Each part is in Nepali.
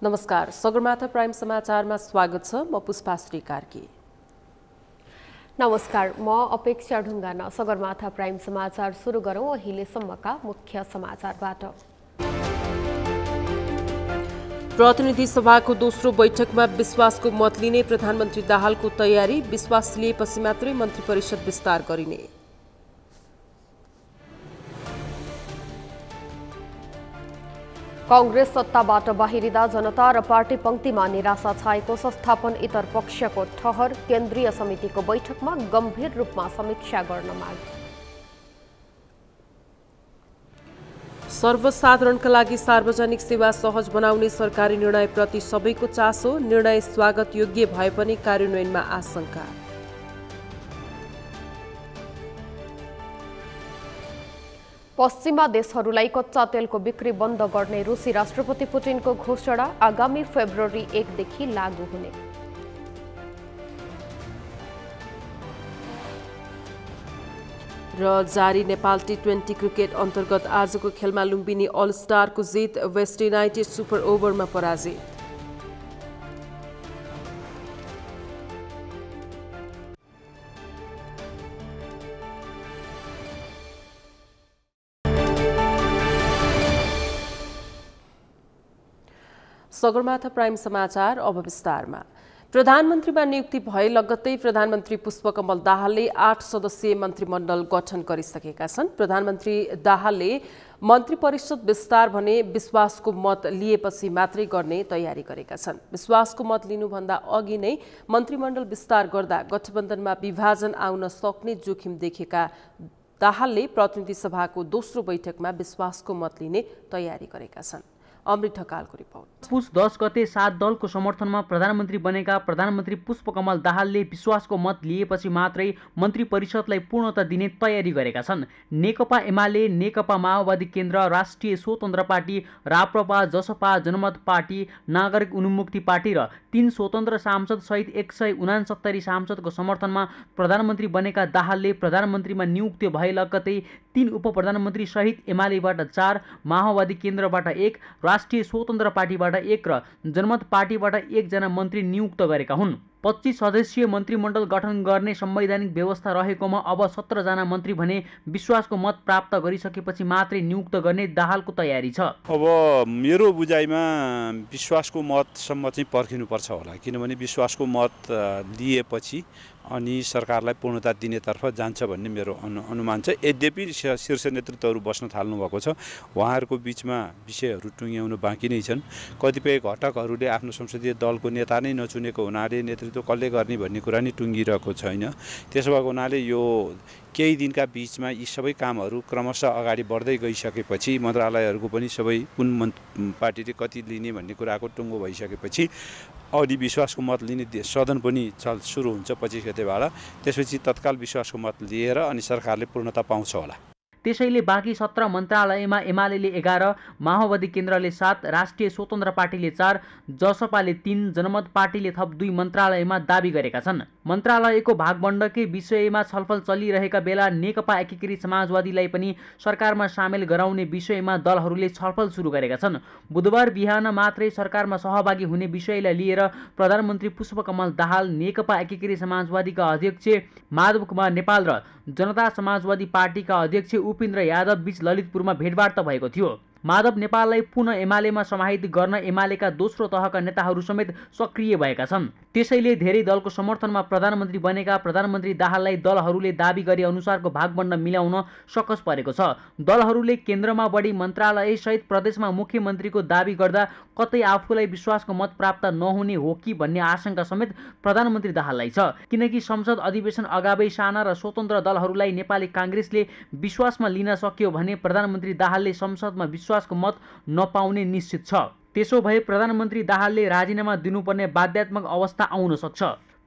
नमस्कार, सगरमाथा प्राइम समाचारमा स्वागत छ। म पुष्पाश्री कार्की। नमस्कार, म अपेक्षा ढुङ्गाना। सगरमाथा प्राइम समाचार सुरु गरौँ अहिलेसम्मका मुख्य समाचारबाट। प्रतिनिधि सभाको दोस्रो बैठकमा विश्वासको मत लिने प्रधानमन्त्री दाहालको तयारी। विश्वास लिएपछि मात्रै मन्त्री परिषद विस्तार गरिने। कांग्रेस सत्ताबाट बाहिरिँदा जनता र पार्टी पंक्तिमा निराशा छाएको संस्थापन इतर पक्षको ठहर। केन्द्रीय समितिको बैठकमा गम्भीर रूपमा समीक्षा गर्न माग। सर्वसाधारणका लागि सार्वजनिक सेवा सहज बनाउने सरकारी निर्णयप्रति सबैको चासो। निर्णय स्वागत योग्य भए पनि कार्यान्वयनमा आशंका। पश्चिमा देशहरूलाई कच्चा तेलको बिक्री बन्द गर्ने रुसी राष्ट्रपति पुटिनको घोषणा। आगामी फेब्रुअरी 1 देखि लागू हुने। र जारी नेपाल टी20 क्रिकेट अन्तर्गत आजको खेलमा लुम्बिनी अल स्टारको जित। वेस्ट युनाइटेड सुपर ओभरमा पराजित। सगरमाथा प्राइम समाचार अब विस्तारमा। प्रधानमन्त्रीमा नियुक्ति भए लगत्तै प्रधानमन्त्री पुष्पकमल दाहालले 8 सदस्यीय मन्त्रीमण्डल गठन गरिसकेका छन्। प्रधानमन्त्री दाहालले मन्त्री परिषद विस्तार भने विश्वासको मत लिएपछि मात्रै गर्ने तयारी गरेका छन्। विश्वासको मत लिनुभन्दा अघि नै मन्त्रीमण्डल विस्तार गर्दा गठबन्धनमा विभाजन आउन सक्ने जोखिम देखेका दाहालले प्रतिनिधि सभाको दोस्रो बैठकमा विश्वासको मत लिने तयारी गरेका छन्। अमृत ढकालको रिपोर्ट। पुस 10 गते 7 दलको समर्थनमा प्रधानमन्त्री बनेका प्रधानमन्त्री पुष्पकमल दाहालले विश्वासको मत लिएपछि मात्रै मन्त्री परिषदलाई पूर्णता दिने तयारी गरेका छन्। नेकपा एमाले, नेकपा माओवादी केन्द्र, राष्ट्रिय स्वतन्त्र पार्टी, राप्रपा, जसपा, जनमत पार्टी, नागरिक उन्मुक्ति पार्टी र 3 स्वतन्त्र सांसद सहित 169 सांसदको समर्थनमा प्रधानमन्त्री बनेका दाहालले प्रधानमन्त्रीमा नियुक्त भए लगत्तै 3 उपप्रधानमन्त्री सहित एमालेबाट 4, माओवादी केन्द्रबाट 1, राष्ट्रिय स्वतन्त्र पार्टीबाट 1 र जनमत पार्टीबाट 1 जना मन्त्री नियुक्त गरेका हुन्। 25 सदस्यीय मन्त्रीमण्डल गठन गर्ने संवैधानिक व्यवस्था रहेकोमा अब 17 जना मन्त्री भने विश्वासको मत प्राप्त गरिसकेपछि मात्रै नियुक्त गर्ने दाहालको तयारी छ। अब मेरो बुझाइमा विश्वासको मतसम्म चाहिँ पर्खिनुपर्छ होला, किनभने विश्वासको मत लिएपछि अनि सरकारलाई पूर्णता दिनेतर्फ जान्छ भन्ने मेरो अनुमान छ। यद्यपि शीर्ष नेतृत्वहरू बस्न थाल्नु भएको छ, उहाँहरूको बिचमा विषयहरू टुङ्ग्याउनु बाँकी नै छन्। कतिपय घटकहरूले आफ्नो संसदीय दलको नेता नै नचुनेको हुनाले नेतृत्व कसले गर्ने भन्ने कुरा नै टुङ्गिरहेको छैन। त्यसो भएको हुनाले यो केही दिनका बिचमा यी सबै कामहरू क्रमशः अगाडि बढ्दै गइसकेपछि मन्त्रालयहरूको पनि सबै कुन पार्टीले कति लिने भन्ने कुराको टुङ्गो भइसकेपछि अनि विश्वासको मत लिने सदन पनि सुरु हुन्छ 25 गतेबाट। त्यसपछि तत्काल विश्वासको मत लिएर अनि सरकारले पूर्णता पाउँछ होला। त्यसैले बाँकी 17 मन्त्रालयमा एमालेले 11, माओवादी केन्द्रले 7, राष्ट्रिय स्वतन्त्र पार्टीले 4, जसपाले 3, जनमत पार्टीले थप 2 मन्त्रालयमा दाबी गरेका छन्। मन्त्रालयको भागबण्डकै विषयमा छलफल चलिरहेका बेला नेकपा एकीकृत समाजवादीलाई पनि सरकारमा सामेल गराउने विषयमा दलहरूले छलफल सुरु गरेका छन्। बुधबार बिहान मात्रै सरकारमा सहभागी हुने विषयलाई लिएर प्रधानमन्त्री पुष्पकमल दाहाल, नेकपा एकीकृत समाजवादीका अध्यक्ष माधव कुमार नेपाल र जनता समाजवादी पार्टीका अध्यक्ष उपेन्द्र यादव बीच ललितपुरमा भेटवार्ता भएको थियो। माधव नेपाललाई पुनः एमालेमा समाहित गर्न एमालेका दोस्रो तहका नेताहरू समेत सक्रिय भएका छन्। त्यसैले धेरै दलको समर्थनमा प्रधानमन्त्री बनेका प्रधानमन्त्री दाहाललाई दलहरूले दाबी गरे अनुसारको भागबण्ड मिलाउन सकस परेको छ। दलहरूले केन्द्रमा बढी मन्त्रालय सहित प्रदेशमा मुख्यमन्त्रीको दाबी गर्दा कतै आफूलाई विश्वासको मत प्राप्त नहुने हो कि भन्ने आशंका समेत प्रधानमन्त्री दाहाललाई छ। किनकि संसद अधिवेशन अगावै साना र स्वतन्त्र दलहरूलाई नेपाली काङ्ग्रेसले विश्वासमा लिन सक्यो भने प्रधानमन्त्री दाहालले संसदमा विश्वासको मत नपाउने निश्चित छ। त्यसो भए प्रधानमन्त्री दाहालले राजीनामा दिनुपर्ने बाध्यात्मक अवस्था आउन सक्छ।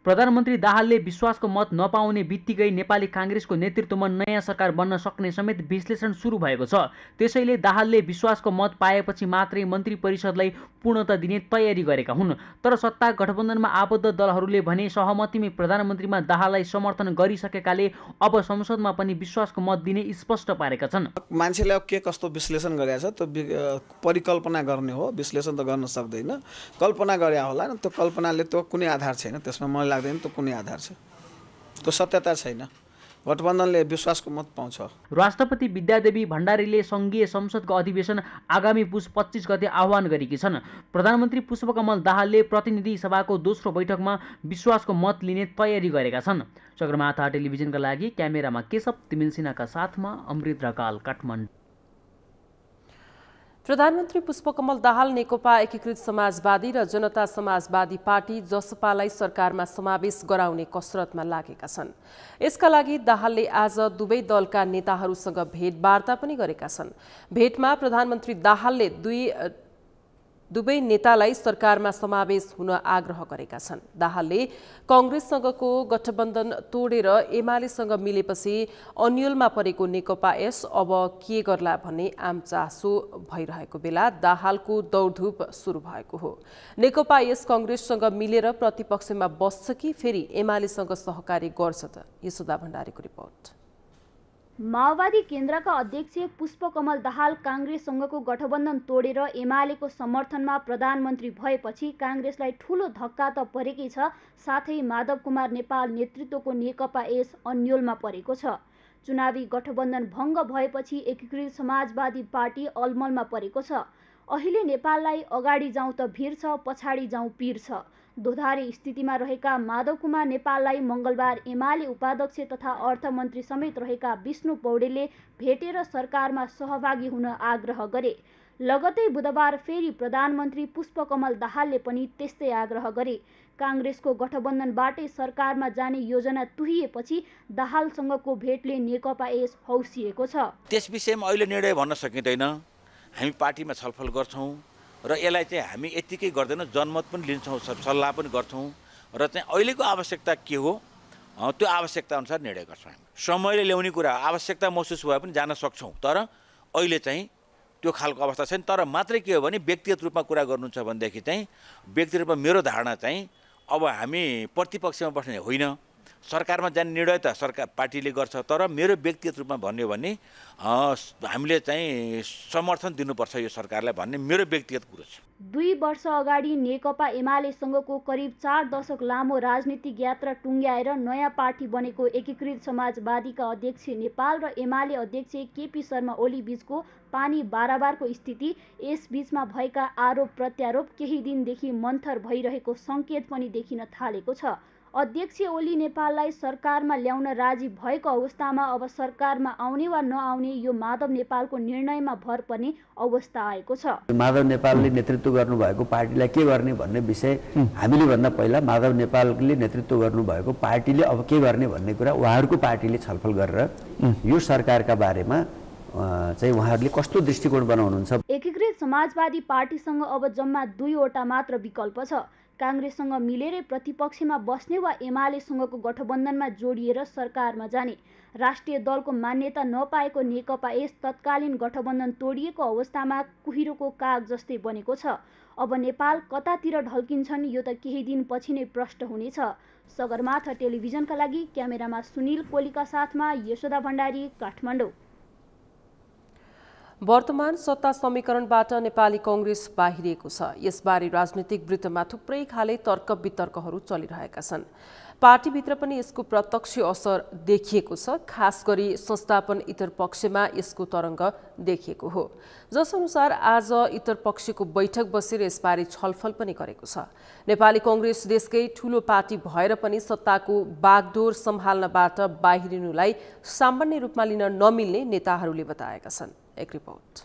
प्रधानमन्त्री दाहालले विश्वासको मत नपाउने बित्तिकै नेपाली काङ्ग्रेसको नेतृत्वमा नयाँ सरकार बन्न सक्ने समेत विश्लेषण सुरु भएको छ। त्यसैले दाहालले विश्वासको मत पाएपछि मात्रै मन्त्री परिषदलाई पूर्णता दिने तयारी गरेका हुन्। तर सत्ता गठबन्धनमा आबद्ध दलहरूले भने सहमतिमै प्रधानमन्त्रीमा दाहाललाई समर्थन गरिसकेकाले अब संसदमा पनि विश्वासको मत दिने स्पष्ट पारेका छन्। मान्छेले के कस्तो विश्लेषण गरेछ त्यो परिकल्पना गर्ने हो, विश्लेषण त गर्न सक्दैन। कल्पना गरे होला नि, त्यो कल्पनाले त्यो कुनै आधार छैन। त्यसमा मलाई लाग्दैन त्यो कुनै आधार छ, त्यो सत्यता छैन। गठबन्धनले विश्वासको मत पाउँछ। राष्ट्रपति विद्यादेवी भण्डारीले सङ्घीय संसदको अधिवेशन आगामी पुस 25 गते आह्वान गरेकी छन्। प्रधानमन्त्री पुष्पकमल दाहालले प्रतिनिधि सभाको दोस्रो बैठकमा विश्वासको मत लिने तयारी गरेका छन्। सगरमाथा टेलिभिजनका लागि क्यामेरामा केशव तिमिल सिन्हाका साथमा अमृत ढकाल, काठमाडौँ। प्रधानमन्त्री पुष्पकमल दाहाल नेकपा एकीकृत समाजवादी र जनता समाजवादी पार्टी जसपालाई सरकारमा समावेश गराउने कसरतमा लागेका छन्। यसका लागि दाहालले आज दुवै दलका नेताहरूसँग भेटवार्ता पनि गरेका छन्। भेटमा प्रधानमन्त्री दाहालले दुवै नेतालाई सरकारमा समावेश हुन आग्रह गरेका छन्। दाहालले कांग्रेससँगको गठबन्धन तोडेर एमालेसँग मिलेपछि अन्यलमा परेको नेकपा एस अब के गर्ला भन्ने आम चासो भइरहेको बेला दाहालको दौडधुप सुरु भएको हो। नेकपा एस कांग्रेससँग मिलेर प्रतिपक्षमा बस्छ कि फेरि एमालेसँग सहकारी गर्छ त? यशोदा भण्डारीको रिपोर्ट। माओवादी केन्द्रका अध्यक्ष पुष्पकमल दाहाल कांग्रेससँगको गठबन्धन तोडेर एमालेको समर्थनमा प्रधानमन्त्री भएपछि कांग्रेसलाई ठूलो धक्का त परेकै छ, साथै माधव कुमार नेपाल नेतृत्वको नेकपा एस अन्यलमा परेको छ। चुनावी गठबन्धन भङ्ग भएपछि एकीकृत समाजवादी पार्टी अलमलमा परेको छ। अहिले नेपाललाई अगाडि जाउँ त भिर छ, पछाडि जाउँ पीर छ। दोधारी स्थितिमा रहेका माधव कुमार नेपाललाई मंगलबार एमाले उपाध्यक्ष तथा अर्थमन्त्री समेत रहेका विष्णु पौडेलले भेटेर सरकारमा सहभागी हुन आग्रह गरे। लगतै बुधबार फेरि प्रधानमन्त्री पुष्पकमल दाहालले पनि त्यस्तै आग्रह गरे। कांग्रेसको गठबन्धनबाटै सरकारमा जाने योजना तुहिएपछि दाहालसँगको भेटले नेकपा एस हौसिएको छ। त्यस विषयमा अहिले निर्णय भन्न सकिँदैन। हामी पार्टीमा छलफल गर्छौं र यसलाई चाहिँ हामी यतिकै गर्दैनौँ, जनमत पनि लिन्छौँ, सल्लाह पनि गर्छौँ र चाहिँ अहिलेको आवश्यकता के हो त्यो आवश्यकता अनुसार निर्णय गर्छौँ। हामी समयले ल्याउने कुरा आवश्यकता महसुस भए पनि जान सक्छौँ, तर अहिले चाहिँ त्यो खालको अवस्था छैन। तर मात्रै के हो भने व्यक्तिगत रूपमा कुरा गर्नुहुन्छ भनेदेखि चाहिँ व्यक्तिगत रूपमा मेरो धारणा चाहिँ अब हामी प्रतिपक्षमा बस्ने होइन, सरकारमा जाने निर्णय त सरकार पार्टीले गर्छ। तर मेरो व्यक्तिगत रूपमा भन्यो भने हामीले चाहिँ समर्थन दिनुपर्छ यो सरकारलाई भन्ने मेरो व्यक्तिगत कुरो छ। 2 वर्ष अगाडि नेकपा एमालेसँगको करिब 4 दशक लामो राजनीतिक यात्रा टुङ्ग्याएर नयाँ पार्टी बनेको एकीकृत समाजवादीका अध्यक्ष नेपाल र एमाले अध्यक्ष केपी शर्मा ओली बीचको पानी बाराबारको स्थिति, यस बीचमा भएका आरोप प्रत्यारोप केही दिनदेखि मन्थर भइरहेको सङ्केत पनि देखिन थालेको छ। अध्यक्ष ओली नेपाललाई सरकारमा ल्याउन राजी भएको अवस्थामा अब सरकारमा आउने वा नआउने यो माधव नेपालको निर्णयमा भर पर्ने अवस्था आएको छ। माधव नेपालले नेतृत्व गर्नुभएको पार्टीलाई के गर्ने भन्ने विषय हामीले भन्दा पहिला माधव नेपालले नेतृत्व गर्नुभएको पार्टीले अब के गर्ने भन्ने कुरा उहाँहरूको पार्टीले छलफल गरेर यो सरकारका बारेमा चाहिँ उहाँहरूले कस्तो दृष्टिकोण बनाउनुहुन्छ। एकीकृत समाजवादी पार्टीसँग अब जम्मा 2वटा मात्र विकल्प छ। कांग्रेससँग मिलेर प्रतिपक्षमा बस्ने वा एमालेसँगको गठबन्धनमा जोडिएर सरकारमा जाने। राष्ट्रिय दलको मान्यता नपाएको नेकपा एस तत्कालीन गठबन्धन तोडिएको अवस्थामा कुहिरोको काग जस्तै बनेको छ। अब नेपाल कतातिर ढल्किन्छन् यो त केही दिन पछि नै प्रष्ट हुनेछ। सगरमाथा टेलिभिजनका लागि क्यामेरामा सुनिल कोलीका साथमा यशोदा भण्डारी, काठमाडौँ। वर्तमान सत्ता समीकरणबाट नेपाली कांग्रेस बाहिरिएको छ। यसबारे राजनीतिक वृत्तमा थुप्रै खाले तर्क वितर्कहरू चलिरहेका छन्। पार्टीभित्र पनि यसको प्रत्यक्ष असर देखिएको छ। खास गरी संस्थापन इतर पक्षमा यसको तरङ्ग देखिएको हो, जसअनुसार आज इतर पक्षको बैठक बसेर यसबारे छलफल पनि गरेको छ। नेपाली कांग्रेस देशकै ठूलो पार्टी भएर पनि सत्ताको बागडोर सम्हाल्नबाट बाहिरिनुलाई सामान्य रूपमा लिन नमिल्ने नेताहरूले बताएका छन्। एक रिपोर्ट।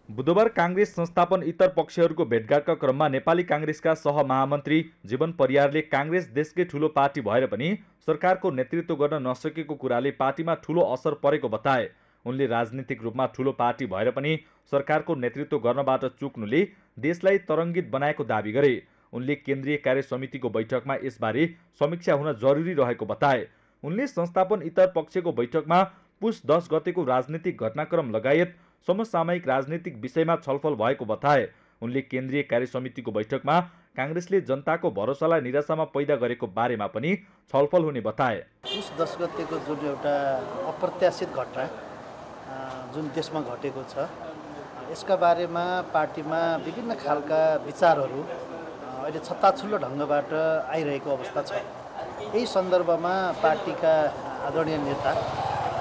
बुधबार कांग्रेस संस्थापन इतर पक्षहरूको भेटघाटका क्रममा नेपाली कांग्रेसका सहमहामन्त्री जीवन परियारले कांग्रेस देशकै ठूलो पार्टी भएर पनि सरकारको नेतृत्व गर्न नसकेको कुराले पार्टीमा ठूलो असर परेको बताए। उनले राजनीतिक रूपमा ठूलो पार्टी भएर पनि सरकारको नेतृत्व गर्नबाट चुक्नुले देशलाई तरङ्गित बनाएको दाबी गरे। उनले केन्द्रीय कार्य समितिको बैठकमा यसबारे समीक्षा हुन जरुरी रहेको बताए। उनले संस्थापन इतर पक्षको बैठकमा पुस 10 गतेको राजनीतिक घटनाक्रम लगायत समसामयिक राजनीतिक विषयमा छलफल भएको बताए। उनले केन्द्रीय कार्य समितिको बैठकमा कांग्रेसले जनताको भरोसालाई निराशामा पैदा गरेको बारेमा पनि छलफल हुने बताए। पुस 10 गतेको जुन एउटा अप्रत्याशित घटना जुन देशमा घटेको छ, यसका बारेमा पार्टीमा विभिन्न खालका विचारहरू अहिले छत्ताछुल्लो ढङ्गबाट आइरहेको अवस्था छ। यही सन्दर्भमा पार्टीका आदरणीय नेता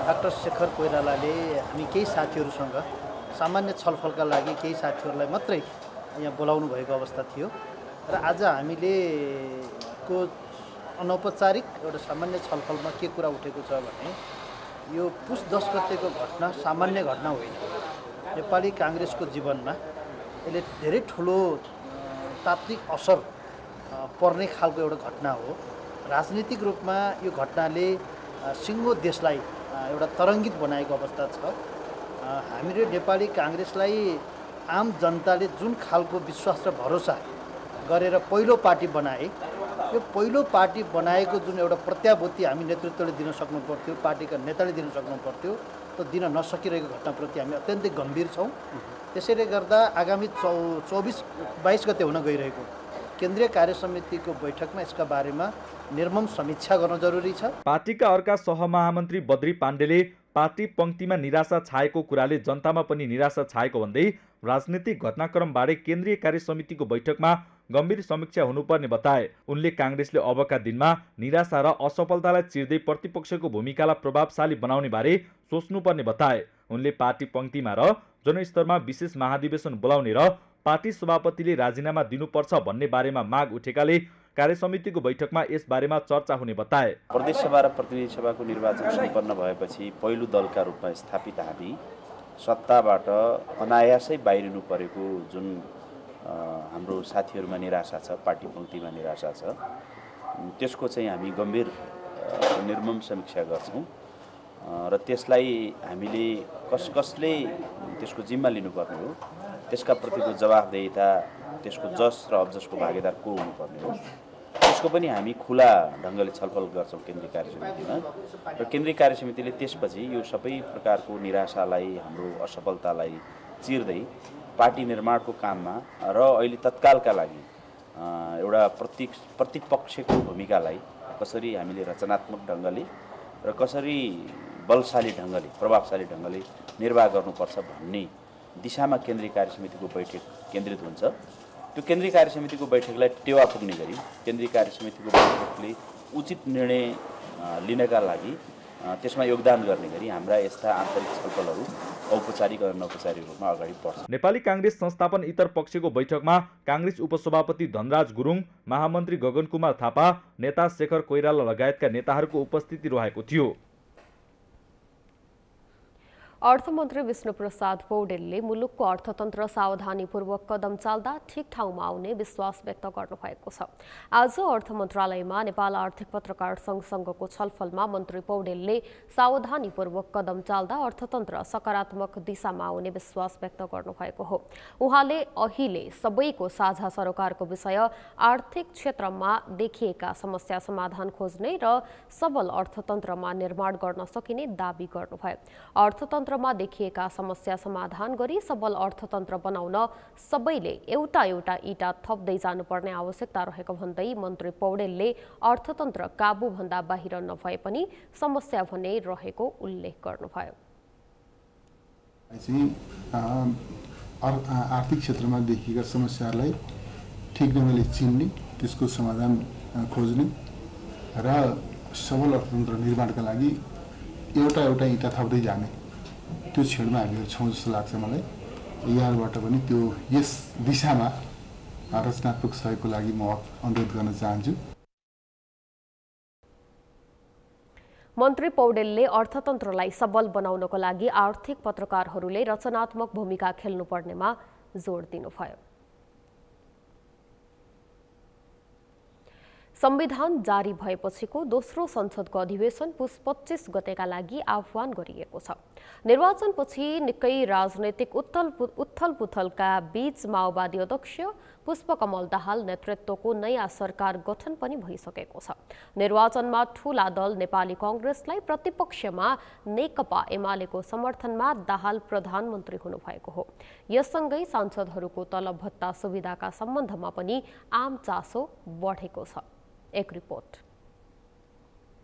डाक्टर शेखर कोइरालाले हामी केही साथीहरूसँग सामान्य छलफलका लागि केही साथीहरूलाई मात्रै यहाँ बोलाउनु भएको अवस्था थियो र आज हामीले को अनौपचारिक एउटा सामान्य छलफलमा के कुरा उठेको छ भने यो पुस 10 गतेको घटना सामान्य घटना होइन। नेपाली कांग्रेसको जीवनमा यसले धेरै ठुलो तात्विक असर पर्ने खालको एउटा घटना हो। राजनीतिक रूपमा यो घटनाले सिङ्गो देशलाई एउटा तरङ्गित बनाएको अवस्था छ। हामीले नेपाली कांग्रेसलाई आम जनताले जुन खालको विश्वास र भरोसा गरेर पहिलो पार्टी बनाए, यो पहिलो पार्टी बनाएको जुन एउटा प्रत्याभूति हामी नेतृत्वले दिन सक्नु पर्थ्यो, पार्टीका नेताले दिन सक्नु पर्थ्यो, त्यो दिन नसकिरहेको घटनाप्रति हामी अत्यन्तै गम्भीर छौँ। त्यसैले गर्दा आगामी 24-22 गते हुन गइरहेको केन्द्रीय कार्य समितिको बैठकमा यसका बारेमा निर्मम समीक्षा गर्न जरुरी छ। पार्टीका अर्का सहमहामन्त्री बद्री पाण्डेले पार्टी पंक्तिमा निराशा छाएको कुराले जनतामा पनि निराशा छाएको भन्दै राजनीतिक घटनाक्रमबारे केन्द्रीय कार्य समितिको बैठकमा गम्भीर समीक्षा हुनुपर्ने बताए। उनले कांग्रेसले अबका दिनमा निराशा र असफलतालाई चिर्दै प्रतिपक्षको भूमिकालाई प्रभावशाली बनाउने बारे सोच्नुपर्ने बताए। उनले पार्टी पंक्तिमा र जनस्तरमा विशेष महाधिवेशन बोलाउने र पार्टी सभापतिले राजीनामा दिनुपर्छ भन्ने बारेमा माग उठेकाले कार्य समितिको बैठकमा यस बारेमा चर्चा हुने बताए। प्रदेश सभा र प्रतिनिधि सभाको निर्वाचन सम्पन्न भएपछि पहिलो दलका रूपमा स्थापित हामी सत्ताबाट अनायासै बाहिरिनु परेको जुन हाम्रो साथीहरूमा निराशा छ, पार्टी पंक्तिमा निराशा छ, त्यसको चाहिँ हामी गम्भीर निर्मम समीक्षा गर्छौँ र त्यसलाई हामीले कसले त्यसको जिम्मा लिनुपर्ने हो, त्यसका प्रतिको जवाफदेहिता, त्यसको जस र अब्जसको भागीदार को हुनुपर्ने हो, त्यसको पनि हामी खुला ढङ्गले छलफल गर्छौँ केन्द्रीय कार्य समितिमा। र केन्द्रीय कार्य समितिले त्यसपछि यो सबै प्रकारको निराशालाई, हाम्रो असफलतालाई चिर्दै पार्टी निर्माणको काममा र अहिले तत्कालका लागि एउटा प्रतिपक्षको भूमिकालाई कसरी हामीले रचनात्मक ढङ्गले र कसरी बलशाली ढङ्गले, प्रभावशाली ढङ्गले निर्वाह गर्नुपर्छ भन्ने दिशामा केन्द्रीय कार्य समितिको बैठक केन्द्रित हुन्छ। त्यो केन्द्रीय कार्य समितिको बैठकलाई टेवा पुग्ने गरी केन्द्रीय कार्य समितिको बैठकले उचित निर्णय लिनका लागि त्यसमा योगदान गर्ने गरी हाम्रा यस्ता आन्तरिक छलफलहरू औपचारिक र अनौपचारिक रूपमा अगाडि बढ्छ। नेपाली कांग्रेस संस्थापन इतर पक्षको बैठकमा कांग्रेस उपसभापति धनराज गुरुङ, महामन्त्री गगन कुमार थापा, नेता शेखर कोइराला लगायतका नेताहरूको उपस्थिति रहेको थियो। अर्थमन्त्री विष्णुप्रसाद पौडेलले मुलुकको अर्थतन्त्र सावधानीपूर्वक कदम चाल्दा ठिक ठाउँमा आउने विश्वास व्यक्त गर्नुभएको छ। आज अर्थ मन्त्रालयमा नेपाल आर्थिक पत्रकार संघसँगको छलफलमा मन्त्री पौडेलले सावधानीपूर्वक कदम चाल्दा अर्थतन्त्र सकारात्मक दिशामा आउने विश्वास व्यक्त गर्नुभएको हो। उहाँले अहिले सबैको साझा सरोकारको विषय आर्थिक क्षेत्रमा देखिएका समस्या समाधान खोज्ने र सबल अर्थतन्त्रमा निर्माण गर्न सकिने दावी गर्नुभयो। अर्थतन्त्रमा देखिएका समस्या समाधान गरी सबल अर्थतन्त्र बनाउन सबैले एउटा एउटा इँटा थप्दै जानुपर्ने आवश्यकता रहेको भन्दै मन्त्री पौडेलले अर्थतन्त्र काबुभन्दा बाहिर नभए पनि समस्या भने रहेको उल्लेख गर्नुभयो। आर्थिक क्षेत्रमा देखिएका समस्याहरूलाई ठिक ढङ्गले चिन्ने, त्यसको समाधान खोज्ने र सबल अर्थतन्त्र निर्माणका लागि एउटा एउटा इँटा थप्दै जाने, त्यो क्षेत्रमा हामीहरू छौँ जस्तो लाग्छ मलाई। यहाँबाट पनि त्यो यस दिशामा रचनात्मक सहयोगको लागि म अनुरोध गर्न चाहन्छु। मन्त्री पौडेलले अर्थतन्त्रलाई सबल बनाउनको लागि आर्थिक पत्रकारहरूले रचनात्मक भूमिका खेल्नुपर्नेमा जोड दिनुभयो। संविधान जारी भएपछिको दोस्रो संसदको अधिवेशन पुस 25 गतेका लागि आह्वान गरिएको छ। निर्वाचनपछि निकै राजनैतिक उथलपुथलका बीच माओवादी अध्यक्ष पुष्पकमल दाहाल नेतृत्वको नयाँ सरकार गठन पनि भइसकेको छ। निर्वाचनमा ठूला दल नेपाली कांग्रेसलाई प्रतिपक्षमा नेकपा एमालेको समर्थनमा दाहाल प्रधानमन्त्री हुनुभएको हो। यससँगै सांसदहरूको तलब भत्ता सुविधाका सम्बन्धमा पनि आम चासो बढेको छ। एक रिपोर्ट।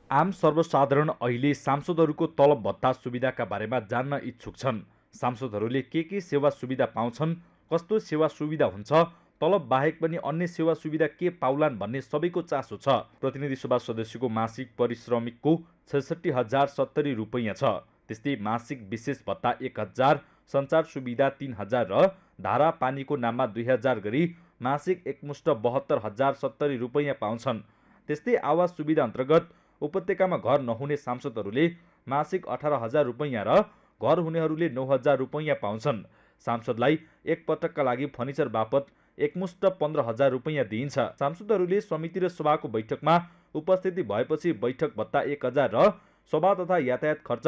आम सर्वसाधारण अहिले सांसदहरूको तलब भत्ता सुविधाका बारेमा जान्न इच्छुक छन्। सांसदहरूले के सेवा सुविधा पाउँछन्, कस्तो सेवा सुविधा हुन्छ, तलब बाहेक पनि अन्य सेवा सुविधा के पाउलान् भन्ने सबैको चासो छ। प्रतिनिधि सभा सदस्यको मासिक पारिश्रमिकको 66,070 रुपैयाँ छ। त्यस्तै मासिक विशेष भत्ता 1,000, सञ्चार सुविधा 3,000 र धारा पानीको नाममा 2,000 गरी मासिक एकमुष्ट 72,070 रुपैयाँ पाउँछन्। त्यस्तै आवास सुविधा अन्तर्गत उपत्यकामा घर नहुने सांसदहरूले मासिक 18,000 रुपैयाँ र घर हुनेहरूले 9,000 रुपैयाँ पाउँछन्। सांसदलाई एक पटकका लागि फर्निचर बापत एकमुष्ट 15,000 रुपैयाँ दिइन्छ। सांसदहरूले समिति र सभाको बैठकमा उपस्थिति भएपछि बैठक भत्ता 1,000 र सभा तथा यातायात खर्च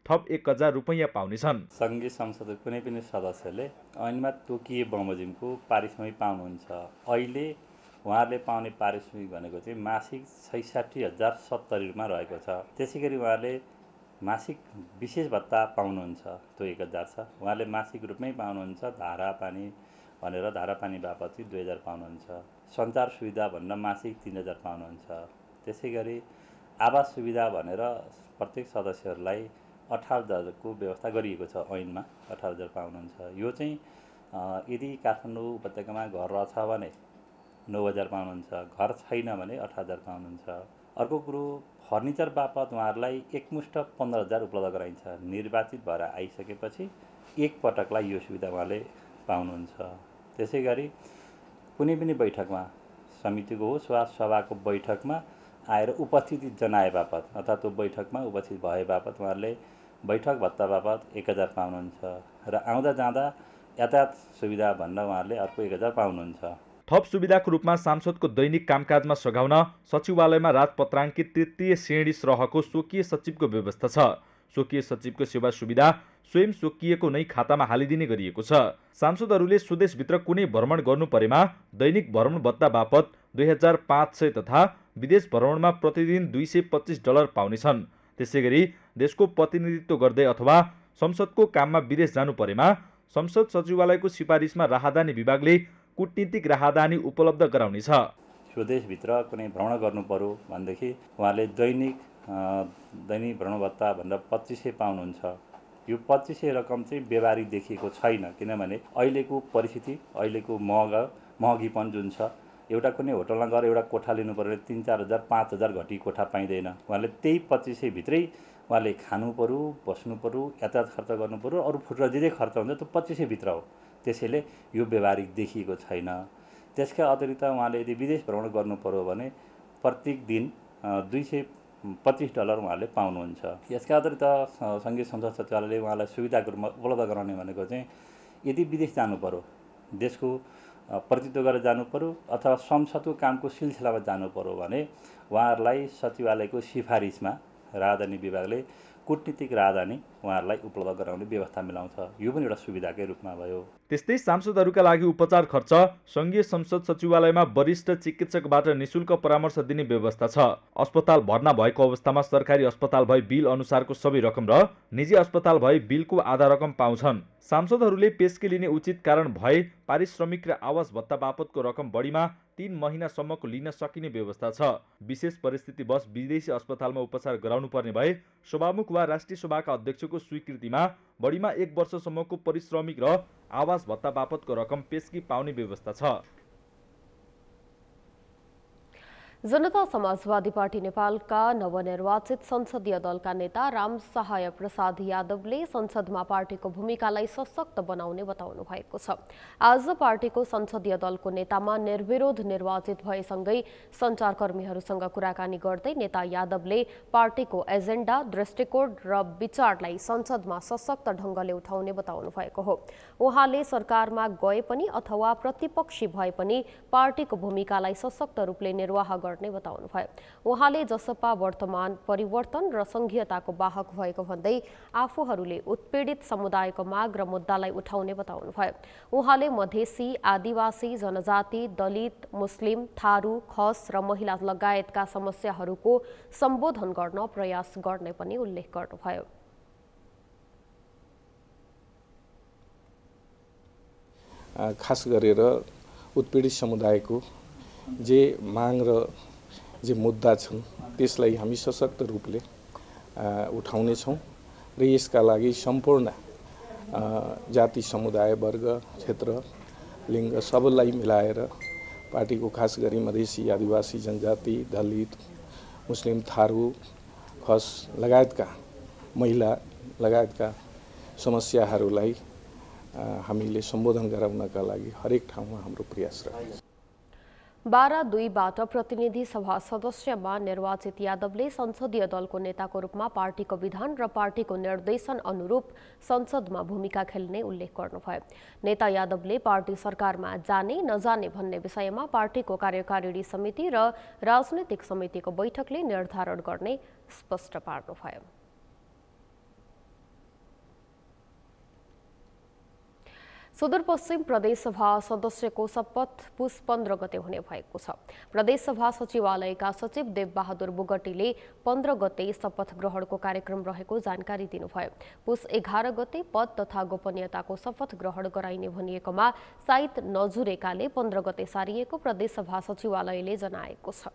थप 1,000 रुपैयाँ पाउनेछन्। सङ्घीय संसदको कुनै पनि सदस्यले ऐनमा तोकिए बमोजिमको पारिश्रमिक पाउनुहुन्छ। अहिले उहाँहरूले पाउने पारिश्रमिक भनेको चाहिँ मासिक 66,070 रहेको छ। त्यसै गरी उहाँहरूले मासिक विशेष भत्ता पाउनुहुन्छ, त्यो 1,000 छ। उहाँले मासिक रूपमै पाउनुहुन्छ। धारा पानी भनेर धारा पानी बापत चाहिँ 2,000 पाउनुहुन्छ। सञ्चार सुविधा भनेर मासिक 3,000 पाउनुहुन्छ। त्यसै गरी आवास सुविधा भनेर प्रत्येक सदस्यहरूलाई 18,000 को व्यवस्था गरिएको छ। ऐनमा 18,000 पाउनुहुन्छ। यो चाहिँ यदि काठमाडौँ उपत्यकामा घर रहेछ भने 9,000 पाउनुहुन्छ, घर छैन भने 18,000 पाउनुहुन्छ। अर्को कुरो, फर्निचर बापत उहाँहरूलाई एकमुष्ट 15,000 उपलब्ध गराइन्छ। निर्वाचित भएर आइसकेपछि एक पटकलाई यो सुविधा उहाँले पाउनुहुन्छ। त्यसै गरी कुनै पनि बैठकमा, समितिको होस् वा सभाको बैठकमा आएर उपस्थिति जनाए बापत अथवा त्यो बैठकमा उपस्थित भए बापत उहाँहरूले बैठक भत्ता बापत 1,000 पाउनुहुन्छ र आउँदा जाँदा यातायात सुविधा भनेर उहाँहरूले अर्को 1,000 पाउनुहुन्छ। थप सुविधाको रूपमा सांसदको दैनिक कामकाजमा सघाउन सचिवालयमा राजपत्राङ्कित तृतीय श्रेणी सरहको स्वकीय सचिवको व्यवस्था छ। स्वकीय सचिवको सेवा सुविधा स्वयं स्वकीयको नै खातामा हालिदिने गरिएको छ। सांसदहरूले स्वदेशभित्र कुनै भ्रमण गर्नु परेमा दैनिक भ्रमण भत्ता बापत 2,500 तथा विदेश भ्रमणमा प्रतिदिन $225 पाउनेछन्। त्यसै गरी देशको प्रतिनिधित्व गर्दै अथवा संसदको काममा विदेश जानु परेमा संसद सचिवालयको सिफारिसमा राहदानी विभागले कूटनीतिक राहदानी उपलब्ध गराउनेछ। स्वदेशभित्र कुनै भ्रमण गर्नु पर्यो भनेदेखि उहाँले दैनिक भ्रमण भत्ता भनेर 2,500 पाउनुहुन्छ। यो 2,500 रकम चाहिँ व्यवहारिक देखिएको छैन, किनभने अहिलेको परिस्थिति, अहिलेको महँगीपन जुन छ, एउटा कुनै होटलमा गएर एउटा कोठा लिनु पर्यो 3-4 हजार 5,000 घटी कोठा पाइँदैन। उहाँले त्यही 2,500 भित्रै उहाँले खानु पर्यो, बस्नु पर्यो, यातायात खर्च गर्नु पर्यो, अरू फुटेर जे खर्च हुन्छ त्यो 2,500 भित्र हो। त्यसैले यो व्यवहारिक देखिएको छैन। त्यसका अतिरिक्त उहाँले यदि विदेश भ्रमण गर्नु पर्यो भने प्रत्येक दिन $225 उहाँले पाउनुहुन्छ। यसका अतिरिक्त सङ्घीय संसद सचिवालयले उहाँलाई सुविधाको रूपमा उपलब्ध गराउने भनेको चाहिँ यदि विदेश जानु पर्यो, देशको प्रतिनिधित्व गरेर जानु पर्यो अथवा संसदको कामको सिलसिलामा जानु पर्यो भने उहाँहरूलाई सचिवालयको सिफारिसमा राजधानी विभागले कूटनीतिक राजधानी उहाँहरूलाई उपलब्ध गराउने व्यवस्था मिलाउँछ। यो पनि एउटा सुविधाकै रूपमा भयो। त्यस्तै सांसदहरूका लागि उपचार खर्च सङ्घीय संसद सचिवालयमा वरिष्ठ चिकित्सकबाट निशुल्क परामर्श दिने व्यवस्था छ। अस्पताल भर्ना भएको अवस्थामा सरकारी अस्पताल भए बिल अनुसारको सबै रकम र निजी अस्पताल भए बिलको आधा रकम पाउँछन्। सांसदहरूले पेस्के लिने उचित कारण भए पारिश्रमिक र आवास भत्ता बापतको रकम बढीमा 3 महिनासम्मको लिन सकिने व्यवस्था छ। विशेष परिस्थितिवश विदेशी अस्पतालमा उपचार गराउनु पर्ने भए सभामुख वा राष्ट्रिय सभाका अध्यक्षको स्वीकृतिमा बढीमा 1 वर्षसम्मको पारिश्रमिक र आवास भत्ता बापतको रकम पेस्की पाउने व्यवस्था छ। जनता समाजवादी पार्टी नेपालका नवनिर्वाचित संसदीय दलका नेता रामसहाय प्रसाद यादवले संसदमा पार्टीको भूमिकालाई सशक्त बनाउने बताउनु भएको छ। आज पार्टीको संसदीय दलको नेतामा निर्विरोध निर्वाचित भएसँगै सञ्चारकर्मीहरूसँग कुराकानी गर्दै नेता यादवले पार्टीको एजेन्डा, दृष्टिकोण र विचारलाई संसदमा सशक्त ढङ्गले उठाउने बताउनु भएको हो। उहाँले सरकारमा गए पनि अथवा प्रतिपक्षी भए पनि पार्टीको भूमिकालाई सशक्त रूपले निर्वाह गर्ने बताउनुभयो। उहाँले जसपा वर्तमान परिवर्तन र संघीयताको वाहक भएको भन्दै आफूहरूले उत्पीडित समुदायको माग र मुद्दालाई उठाउने बताउनुभयो। उहाँले मधेसी, आदिवासी, जनजाति, दलित, मुस्लिम, थारू, खस र महिला लगायतका समस्याहरूको सम्बोधन गर्न प्रयास गर्ने पनि उल्लेख गर्नुभयो। खास गरेर उत्पीडित समुदायको जे माग र जे मुद्दा छन् त्यसलाई हामी सशक्त रूपले उठाउनेछौँ र यसका लागि सम्पूर्ण जाति, समुदाय, वर्ग, क्षेत्र, लिङ्ग सबैलाई मिलाएर पार्टीको खास गरी मधेसी, आदिवासी, जनजाति, दलित, मुस्लिम, थारू, खस लगायतका महिला लगायतका समस्याहरूलाई हामीले सम्बोधन गराउनका लागि हरेक ठाउँमा हाम्रो प्रयास रहन्छ। 12-2बाट प्रतिनिधि सभा सदस्यमा निर्वाचित यादवले संसदीय दलको नेताको रूपमा पार्टीको विधान र पार्टीको निर्देशन अनुरूप संसदमा भूमिका खेल्ने उल्लेख गर्नुभयो। नेता यादवले पार्टी सरकारमा जाने नजाने भन्ने विषयमा पार्टीको कार्यकारिणी समिति र राजनैतिक समितिको बैठकले निर्धारण गर्ने स्पष्ट पार्नुभयो। सुदूरपश्चिम प्रदेशसभा सदस्यको शपथ पुस 15 गते हुने भएको छ। प्रदेशसभा सचिवालयका सचिव देवबहादुर बुगटीले 15 गते शपथ ग्रहणको कार्यक्रम रहेको जानकारी दिनुभयो। पुस 11 गते पद तथा गोपनीयताको शपथ ग्रहण गराइने भनिएकोमा साइत नजुरेकाले 15 गते सारिएको प्रदेशसभा सचिवालयले जनाएको छ।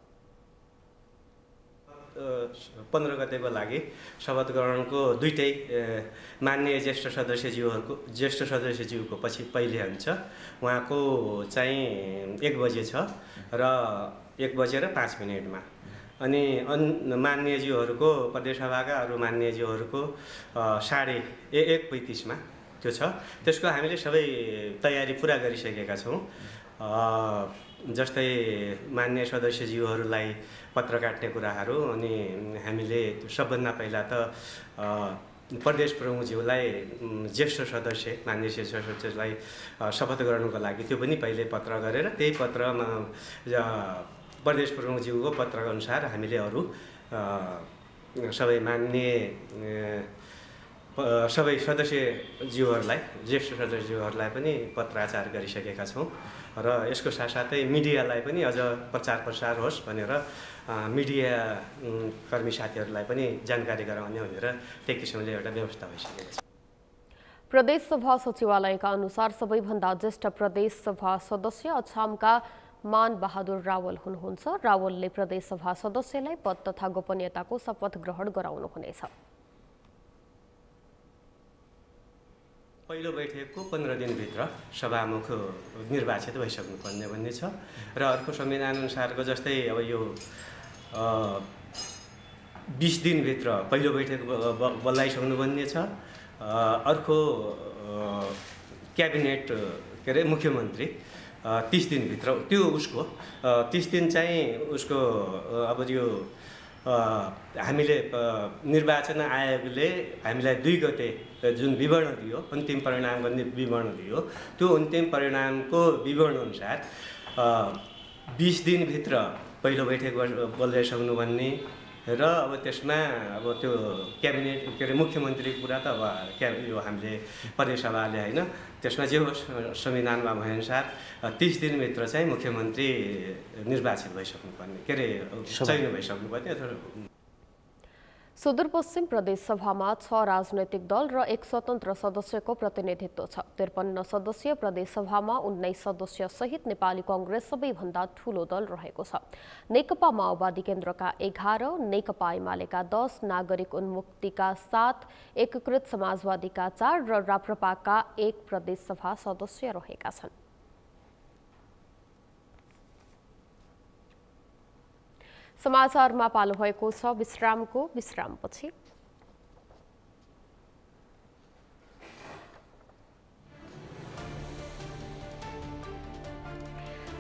15 गतेको लागि शपथ ग्रहणको दुईटै माननीय ज्येष्ठ सदस्यज्यूको पछि पहिले हुन्छ। उहाँको चाहिँ 1 बजे छ र 1 बजेर 5 मिनटमा, अनि माननीयज्यूहरूको प्रदेशसभाका अरू माननीयज्यूहरूको 1:35 मा त्यो छ। त्यसको हामीले सबै तयारी पुरा गरिसकेका छौँ। जस्तै माननीय सदस्यज्यूहरूलाई पत्र काट्ने कुराहरू, अनि हामीले सबभन्दा पहिला त प्रदेश प्रमुखज्यूलाई ज्येष्ठ सदस्य माननीय ज्येष्ठ सदस्यलाई शपथ गर्नुको लागि त्यो पनि पहिले पत्र गरेर त्यही पत्रमा प्रदेश प्रमुखज्यूको पत्रको अनुसार हामीले अरू सबै माननीय सबै सदस्यज्यूहरूलाई ज्येष्ठ सदस्यज्यूहरूलाई पनि पत्राचार गरिसकेका छौँ र यसको साथसाथै मिडियालाई पनि अझ प्रचार प्रसार होस् भनेर मिडिया कर्मी साथीहरूलाई पनि जानकारी गराउने भनेर त्यही किसिमले एउटा व्यवस्था भइसकेको छ। प्रदेशसभा सचिवालयका अनुसार सबैभन्दा ज्येष्ठ प्रदेशसभा सदस्य अछामका मान बहादुर रावल हुनुहुन्छ। रावलले प्रदेशसभा सदस्यलाई पद तथा गोपनीयताको शपथ ग्रहण गराउनु हुनेछ। पहिलो बैठकको 15 दिनभित्र सभामुख निर्वाचित भइसक्नुपर्ने भन्ने छ र अर्को संविधान अनुसारको जस्तै अब यो 20 दिनभित्र पहिलो बैठक बोलाइसक्नु भन्ने छ। अर्को क्याबिनेट के अरे मुख्यमन्त्री 30 दिनभित्र त्यो उसको 30 दिन चाहिँ उसको अब यो हामीले निर्वाचन आयोगले हामीलाई 2 गते जुन विवरण दियो, अन्तिम परिणामको विवरण दियो, त्यो अन्तिम परिणामको विवरण अनुसार 20 दिनभित्र पहिलो बैठक बोलाइसक्नु भन्ने र अब त्यसमा अब त्यो क्याबिनेट के अरे मुख्यमन्त्रीको कुरा त अब यो हामीले प्रदेशसभाले होइन, त्यसमा जे होस् संविधानमा भएअनुसार 30 दिनभित्र चाहिँ मुख्यमन्त्री निर्वाचित भइसक्नुपर्ने के अरे चयन भइसक्नुपर्ने। सुदूरपश्चिम प्रदेशसभामा 6 राजनैतिक दल र 1 स्वतन्त्र सदस्यको प्रतिनिधित्व छ। 53 सदस्यीय प्रदेशसभामा 19 सदस्य सहित नेपाली कांग्रेस सबैभन्दा ठूलो दल रहेको छ। नेकपा माओवादी केन्द्रका 11, नेकपा एमालेका 10, नागरिक उन्मुक्तिका 7, एकीकृत समाजवादीका 4 र राप्रपाका 1 प्रदेशसभा सदस्य रहेका छन्। समाचारमा पालो भएको छ विश्रामको। विश्रामपछि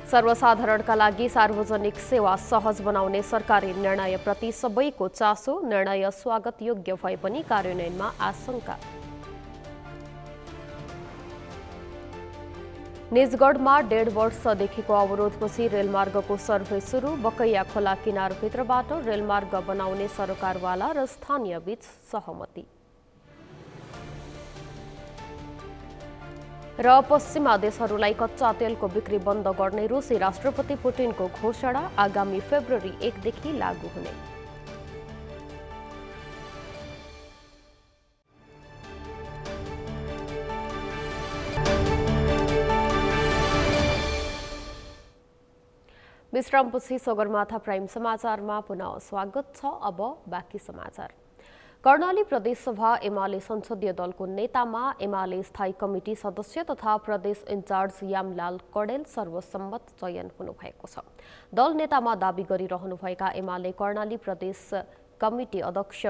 सर्वसाधारणका लागि सार्वजनिक सेवा सहज बनाउने सरकारी निर्णयप्रति सबैको चासो, निर्णय स्वागत योग्य भए पनि कार्यान्वयनमा आशंका। निजगढमा 1.5 वर्षदेखिको अवरोधपछि रेलमार्गको सर्वे सुरु। बकैया खोला किनारभित्रबाट रेलमार्ग बनाउने सरकारवाला र स्थानीय बीच सहमति। र पश्चिमा देशहरूलाई कच्चा तेलको बिक्री बन्द गर्ने रुसी राष्ट्रपति पुटिनको घोषणा आगामी फेब्रुअरी 1 देखि लागू हुने। विश्रामपछि सगरमाथा प्राइम समाचारमा पुनः स्वागत छ। अब बाँकी समाचार। कर्णाली प्रदेश सभा एमाले संसदीय दलको नेतामा एमाले स्थायी कमिटी सदस्य तथा प्रदेश इन्चार्ज यामलाल कडेल सर्वसम्मत चयन हुनुभएको छ। दल नेतामा दावी गरिरहनुभएका एमाले कर्णाली प्रदेश कमिटी अध्यक्ष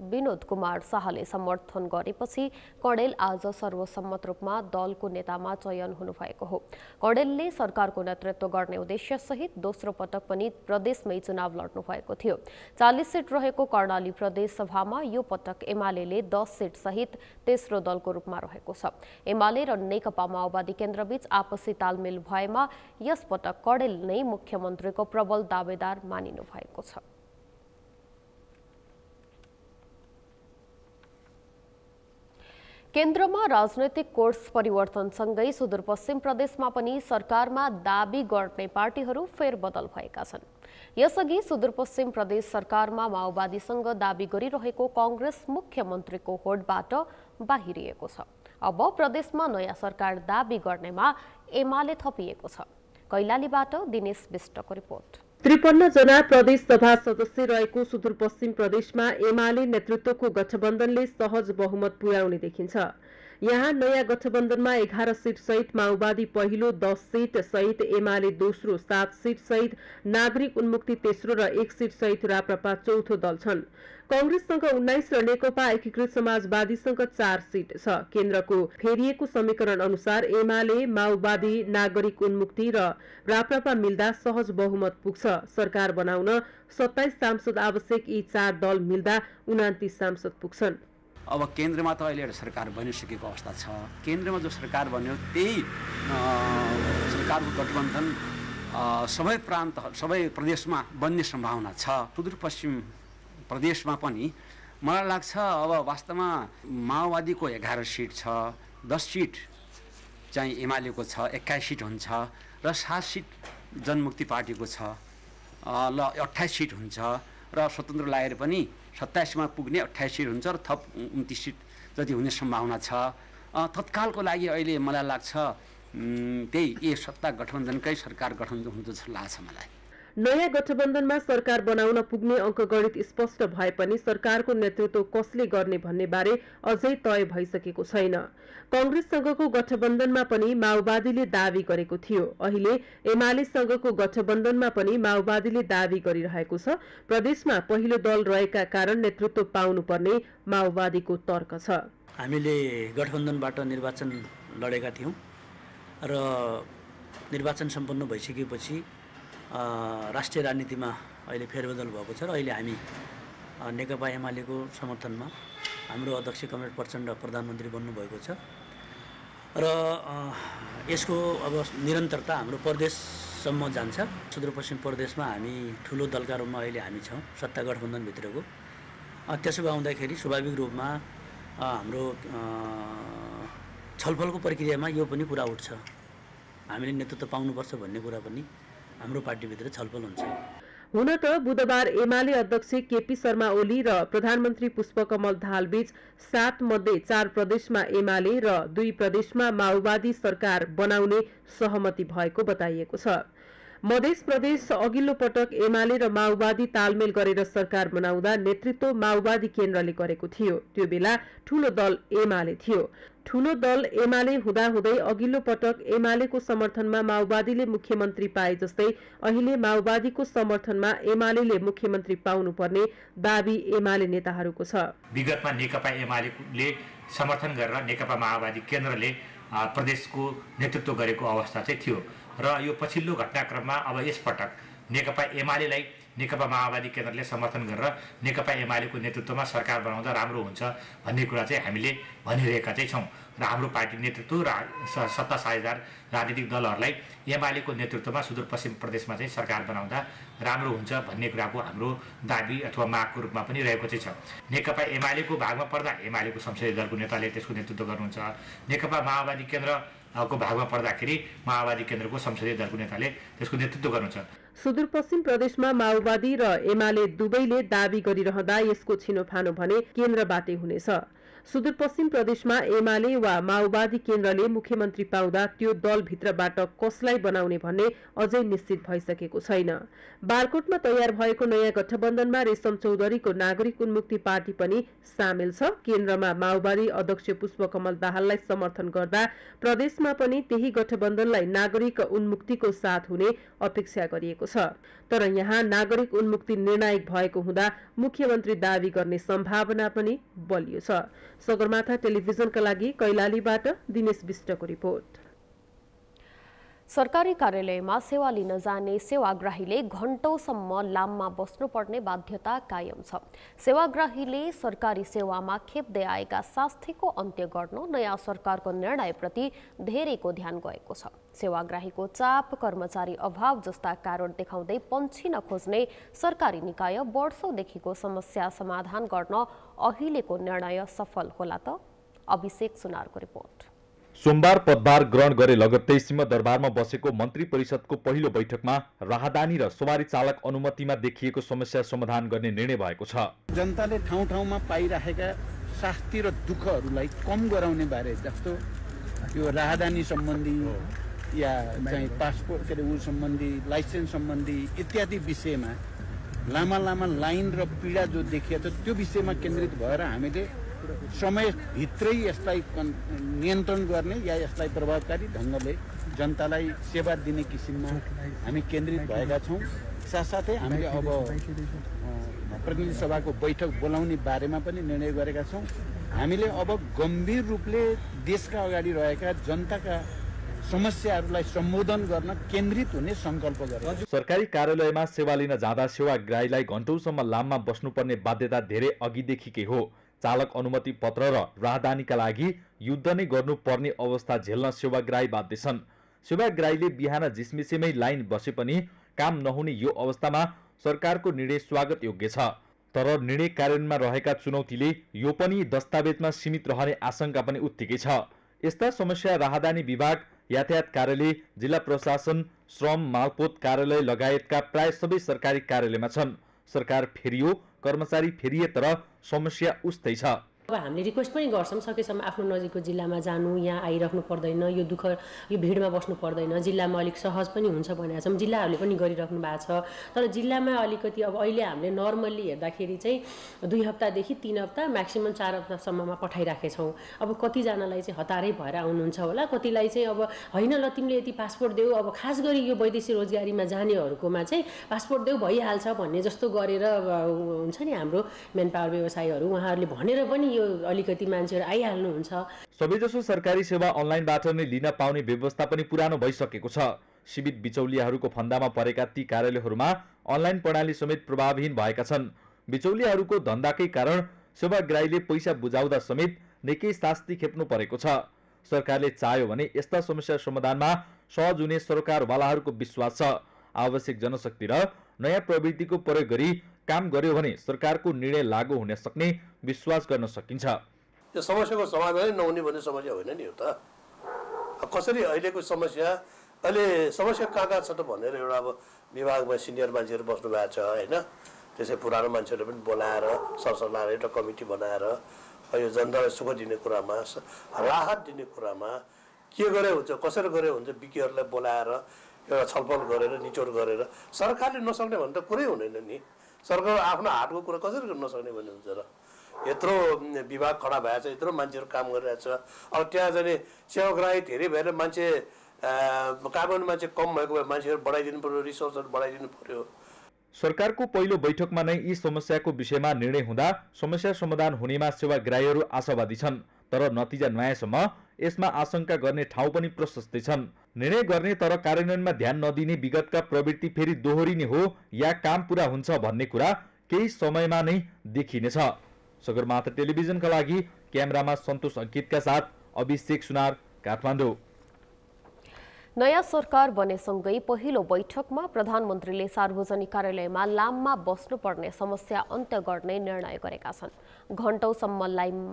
विनोद कुमार शाहले समर्थन गरेपछि कडेल आज सर्वसम्मत रूपमा दलको नेतामा चयन हुनुभएको हो। कडेलले सरकारको नेतृत्व गर्ने उद्देश्य सहित दोस्रो पटक पनि प्रदेशमै चुनाव लड्नु भएको थियो। 40 सिट रहेको कर्णाली प्रदेश सभामा यो पटक एमाले 10 सिट सहित तेस्रो दलको रूपमा रहेको छ। एमाले र नेकपा माओवादी केन्द्रबीच आपसी तालमेल भएमा यस पटक कडेल नै मुख्यमन्त्रीको प्रबल दावेदार मानिनु भएको छ। केन्द्रमा राजनैतिक कोर्स परिवर्तनसँगै सुदूरपश्चिम प्रदेशमा पनि सरकारमा दाबी गर्ने पार्टीहरू फेरबदल भएका छन्। यसअघि सुदूरपश्चिम प्रदेश सरकारमा माओवादीसँग दाबी गरिरहेको कांग्रेस मुख्यमन्त्रीको होडबाट बाहिरिएको छ। अब प्रदेशमा नयाँ सरकार दाबी गर्नेमा एमाले थपिएको छ। कैलालीबाट दिनेश विष्टको रिपोर्ट। 53 जना प्रदेश सभा सदस्य रहेको सुदूरपश्चिम प्रदेशमा एमाले नेतृत्वको गठबन्धनले सहज बहुमत पुर्याउने देखिन्छ। यहाँ नयाँ गठबन्धनमा 11 सीट सहित माओवादी पहिलो, 10 सीट सहित एमाले दोस्रो, 7 सीट सहित नागरिक उन्मुक्ति तेस्रो र 1 सीट सहित राप्रपा चौथो दल छन्। कांग्रेससँग 19 र नेकपा एकीकृत समाजवादीसँग 4 सीट छ। केन्द्रको फेरिएको समीकरण अनुसार एमाले, माओवादी, नागरिक उन्मुक्ति र राप्रपा मिल्दा सहज बहुमत पुग्छ। सरकार बनाउन 27 सांसद आवश्यक, यी 4 दल मिल्दा 29 सांसद पुग्छन्। अब केन्द्रमा त अहिले एउटा सरकार बनिसकेको अवस्था छ। केन्द्रमा जो सरकार बन्यो त्यही सरकारको गठबन्धन सबै प्रान्त सबै प्रदेशमा बन्ने सम्भावना छ। सुदूरपश्चिम प्रदेशमा पनि मलाई लाग्छ अब वास्तवमा माओवादीको 11 सीट छ, 10 सीट चाहिँ एमालेको छ, 21 सीट हुन्छ र 7 सीट जनमुक्ति पार्टीको छ, ल 28 सीट हुन्छ र स्वतन्त्र लागेर पनि 27 मा पुग्ने 28 सीट हुन्छ र थप 29 सीट जति हुने सम्भावना छ। तत्कालको लागि अहिले मलाई लाग्छ त्यही ए सत्ता गठबन्धनकै सरकार गठन हुन्छ जस्तो लाग्छ मलाई। नयाँ गठबन्धनमा सरकार बनाउन पुग्ने अङ्कगणित स्पष्ट भए पनि सरकारको नेतृत्व कसले गर्ने भन्ने बारे अझै तय भइसकेको छैन। कांग्रेससँगको गठबन्धनमा पनि माओवादीले दावी गरेको थियो। अहिले एमालेसँगको गठबन्धनमा पनि माओवादीले दावी गरिरहेको छ। प्रदेशमा पहिलो दल रहेका कारण नेतृत्व पाउनुपर्ने माओवादीको तर्क छ। हामीले गठबन्धनबाट निर्वाचन लडेका थियौं र निर्वाचन सम्पन्न भइसकेपछि राष्ट्रिय राजनीतिमा अहिले फेरबदल भएको छ र अहिले हामी नेकपा एमालेको समर्थनमा हाम्रो अध्यक्ष कमरेड प्रचण्ड प्रधानमन्त्री बन्नुभएको छ र यसको अब निरन्तरता हाम्रो प्रदेशसम्म जान्छ। सुदूरपश्चिम प्रदेशमा हामी ठुलो दलका रूपमा अहिले हामी छौँ सत्ता गठबन्धनभित्रको। त्यसो आउँदाखेरि स्वाभाविक रूपमा हाम्रो छलफलको प्रक्रियामा यो पनि कुरा उठ्छ, हामीले नेतृत्व पाउनुपर्छ भन्ने कुरा पनि हाम्रो पार्टीभित्र छलफल हुन्छ। हुन त बुधबार एमाले अध्यक्ष केपी शर्मा ओली र प्रधानमन्त्री पुष्पकमल दाहाल बीच 7 मध्ये 4 प्रदेशमा एमाले र 2 प्रदेशमा माओवादी सरकार बनाउने सहमति भएको बताइएको छ। मध्य प्रदेश अघिल्लो पटक एमाले र माओवादी तालमेल गरेर सरकार बनाउँदा नेतृत्व माओवादी केन्द्रले गरेको थियो। त्यो बेला ठूलो दल एमाले थियो। ठूलो दल एमाले हुँदाहुँदै अघिल्लो पटक एमालेको समर्थनमा माओवादीले मुख्यमन्त्री पाए जस्तै अहिले माओवादीको समर्थनमा एमालेले मुख्यमन्त्री पाउनुपर्ने दाबी एमाले नेताहरूको छ। विगतमा नेकपा एमालेले समर्थन गरेर नेकपा माओवादी केन्द्रले प्रदेशको नेतृत्व गरेको अवस्था चाहिँ थियो र यो पछिल्लो घटनाक्रममा अब यसपटक नेकपा एमालेलाई नेकपा माओवादी केन्द्रले समर्थन गरेर नेकपा एमालेको नेतृत्वमा सरकार बनाउँदा राम्रो हुन्छ भन्ने कुरा चाहिँ हामीले भनिरहेका चाहिँ छौँ र हाम्रो पार्टी नेतृत्व र सत्ता साझेदार राजनीतिक दलहरूलाई एमालेको नेतृत्वमा सुदूरपश्चिम प्रदेशमा चाहिँ सरकार बनाउँदा राम्रो हुन्छ भन्ने कुराको हाम्रो दाबी अथवा मागको रूपमा पनि रहेको चाहिँ छ। नेकपा एमालेको भागमा पर्दा एमालेको संसदीय दलको नेताले त्यसको नेतृत्व गर्नुहुन्छ, नेकपा माओवादी केन्द्रको भागमा पर्दाखेरि माओवादी केन्द्रको संसदीय दलको नेताले त्यसको नेतृत्व गर्नुहुन्छ। सुदूरपश्चिम प्रदेशमा माओवादी र एमाले दुवैले दाबी गरिरहँदा यसको छिनोफानो भने केन्द्रबाटै हुनेछ। सुदूरपश्चिम प्रदेशमा एमाले वा माओवादी केन्द्रले मुख्यमन्त्री पाउँदा त्यो दलभित्रबाट कसलाई बनाउने भन्ने अझै निश्चित भइसकेको छैन। बारकोटमा तयार भएको नयाँ गठबन्धनमा रेशम चौधरीको नागरिक उन्मुक्ति पार्टी पनि सामेल छ। केन्द्रमा माओवादी अध्यक्ष पुष्पकमल दाहाललाई समर्थन गर्दा प्रदेशमा पनि त्यही गठबन्धनलाई नागरिक उन्मुक्तिको साथ हुने अपेक्षा गरिएको छ। तर यहाँ नागरिक उन्मुक्ति निर्णायक भएको हुँदा मुख्यमन्त्री दावी गर्ने सम्भावना पनि बलियो छ। सगरमाथा टेलिभिजनका लागि कैलालीबाट दिनेश विष्टको रिपोर्ट। सरकारी कार्यालयमा सेवा लिन जाने सेवाग्राहीले घण्टौसम्म लाममा बस्नुपर्ने बाध्यता कायम छ। सेवाग्राहीले सरकारी सेवामा खेप्दै आएका शास्तिको अन्त्य गर्न नयाँ सरकारको निर्णयप्रति धेरैको ध्यान गएको छ। सेवाग्राहीको चाप, कर्मचारी अभाव जस्ता कारण देखाउँदै पन्छिन खोज्ने सरकारी निकाय वर्षौंदेखिको समस्या समाधान गर्न अहिलेको निर्णय सफल होला त? अभिषेक सुनारको रिपोर्ट। सोमबार पदभार ग्रहण गरे लगत्तै सिंहदरबारमा बसेको मन्त्री परिषदको पहिलो बैठकमा राहदानी र सवारी चालक अनुमतिमा देखिएको समस्या समाधान गर्ने निर्णय भएको छ। जनताले ठाउँ ठाउँमा पाइरहेका शास्ति र दुःखहरूलाई कम गराउने बारे जस्तो यो राहदानी सम्बन्धी या चाहिँ पासपोर्ट के अरे ऊ सम्बन्धी, लाइसेन्स सम्बन्धी इत्यादि विषयमा लामा लामा लाइन र पीडा जो देखिएको छ त्यो विषयमा केन्द्रित भएर हामीले समयभित्रै यसलाई नियन्त्रण गर्ने या यसलाई प्रभावकारी ढङ्गले जनतालाई सेवा दिने किसिममा हामी केन्द्रित भएका छौँ। साथसाथै हामीले अब प्रतिनिधि सभाको बैठक बोलाउने बारेमा पनि निर्णय गरेका छौँ। हामीले अब गम्भीर रूपले देशका अगाडि रहेका जनताका समस्याहरूलाई सम्बोधन गर्न केन्द्रित हुने संकल्प गरेका। सरकारी कार्यालयमा सेवा लिन जाँदा सेवाग्राहीलाई घण्टौसम्म लाममा बस्नुपर्ने बाध्यता धेरै अघिदेखिकै हो। चालक अनुमति पत्र र राहदानीका लागि युद्ध नै गर्नुपर्ने अवस्था झेल्न सेवाग्राही बाध्य छन्। सेवाग्राहीले बिहान जिसमिसेमै लाइन बसे पनि काम नहुने यो अवस्थामा सरकारको निर्णय स्वागत योग्य छ। तर निर्णय कार्यान्वयनमा रहेका चुनौतीले यो पनि दस्तावेजमा सीमित रहने आशंका पनि उत्तिकै छ। यस्ता समस्या राहदानी विभाग, यातायात कार्यालय, जिल्ला प्रशासन, श्रम, मालपोत कार्यालय लगायतका प्राय सबै सरकारी कार्यालयमा छन्। सरकार फेरियो, कर्मचारी फेरिए तर समस्या उस्तै छ। अब हामीले रिक्वेस्ट पनि गर्छौँ सकेसम्म आफ्नो नजिकको जिल्लामा जानु, यहाँ आइराख्नु पर्दैन, यो दुःख यो भिडमा बस्नु पर्दैन, जिल्लामा अलिक सहज पनि हुन्छ भनेका छौँ। जिल्लाहरूले पनि गरिराख्नु भएको छ। तर जिल्लामा अलिकति अब अहिले हामीले नर्मल्ली हेर्दाखेरि चाहिँ 2 हप्तादेखि 3 हप्ता म्याक्सिमम 4 हप्तासम्ममा पठाइराखेछौँ। अब कतिजनालाई चाहिँ हतारै भएर आउनुहुन्छ होला, कतिलाई चाहिँ अब होइन ल तिमीले यति पासपोर्ट देऊ, अब खास गरी यो वैदेशिक रोजगारीमा जानेहरूकोमा चाहिँ पासपोर्ट देऊ भइहाल्छ भन्ने जस्तो गरेर हुन्छ नि हाम्रो मेन पावर व्यवसायीहरू, उहाँहरूले भनेर पनि यो अलिकति मान्छेहरू आइहाल्नुहुन्छ। सबैजसो सरकारी सेवा अनलाइनबाट नै लिन पाउने व्यवस्था पनि पुरानो भइसकेको छ। सीमित बिचौलियाहरूको फन्दामा परेका ती कार्यालयहरूमा अनलाइन प्रणाली समेत प्रभावहीन भएका छन्। बिचौलियाहरूको धन्दाकै कारण सेवाग्राहीले पैसा बुझाउँदा समेत निकै शास्ति खेप्नु परेको छ। सरकारले चाह्यो भने यस्ता समस्या समाधानमा सहज हुने सरकारवालाहरूको विश्वास छ। आवश्यक जनशक्ति र नयाँ प्रविधिको प्रयोग गरी काम गर्यो भने सरकारको निर्णय लागू हुन सक्ने विश्वास गर्न सकिन्छ। यो समस्याको समाधान नहुने भन्ने समस्या होइन नि हो त। कसरी अहिलेको समस्या अहिले समस्या कहाँ छ त भनेर एउटा अब विभागमा सिनियर मान्छेहरू बस्नु भएको छ होइन, त्यसै पुरानो मान्छेहरू पनि बोलाएर सरसल्लाह एउटा कमिटी बनाएर यो जनतालाई सुख दिने कुरामा, राहत दिने कुरामा के गरे हुन्छ, कसरी गरे हुन्छ, विज्ञहरूलाई बोलाएर एउटा छलफल गरेर निचोड गरेर सरकारले नसक्ने भने त कुरै हुँदैन नि। सरकार आफ्नो हातको कुरा कसरी गर्न नसक्ने भन्ने हुन्छ र? यत्रो विभाग खडा भएको छ, यत्रो मान्छेहरू काम गरिरहेको छ। अब त्यहाँ जाने सेवाग्राही धेरै भएर मान्छे काममा मान्छे कम भएको भए मान्छेहरू बढाइदिनु पर्यो, रिसोर्सहरू बढाइदिनु पर्यो। सरकारको पहिलो बैठकमा नै यी समस्याको विषयमा निर्णय हुँदा समस्या समाधान हुनेमा सेवाग्राहीहरू आशावादी छन्। तर नतिजा नआएसम्म यसमा आशंका गर्ने ठाउँ पनि प्रशस्तै छन्। निर्णय गर्ने तर कार्यान्वयनमा ध्यान नदिने विगतका प्रवृत्ति फेरि दोहोरिने हो या काम पूरा हुन्छ भन्ने कुरा केही समयमा नै देखिनेछ। सगरमाथा टेलिभिजनका लागि क्यामेरामा सन्तोष अंकितका साथ अभिषेक सुनार, काठमाडौँ। नयाँ सरकार बनेसँगै पहिलो बैठकमा प्रधानमन्त्रीले सार्वजनिक कार्यालयमा लाममा बस्नुपर्ने समस्या अन्त्य गर्ने निर्णय गरेका छन्। घण्टौसम्म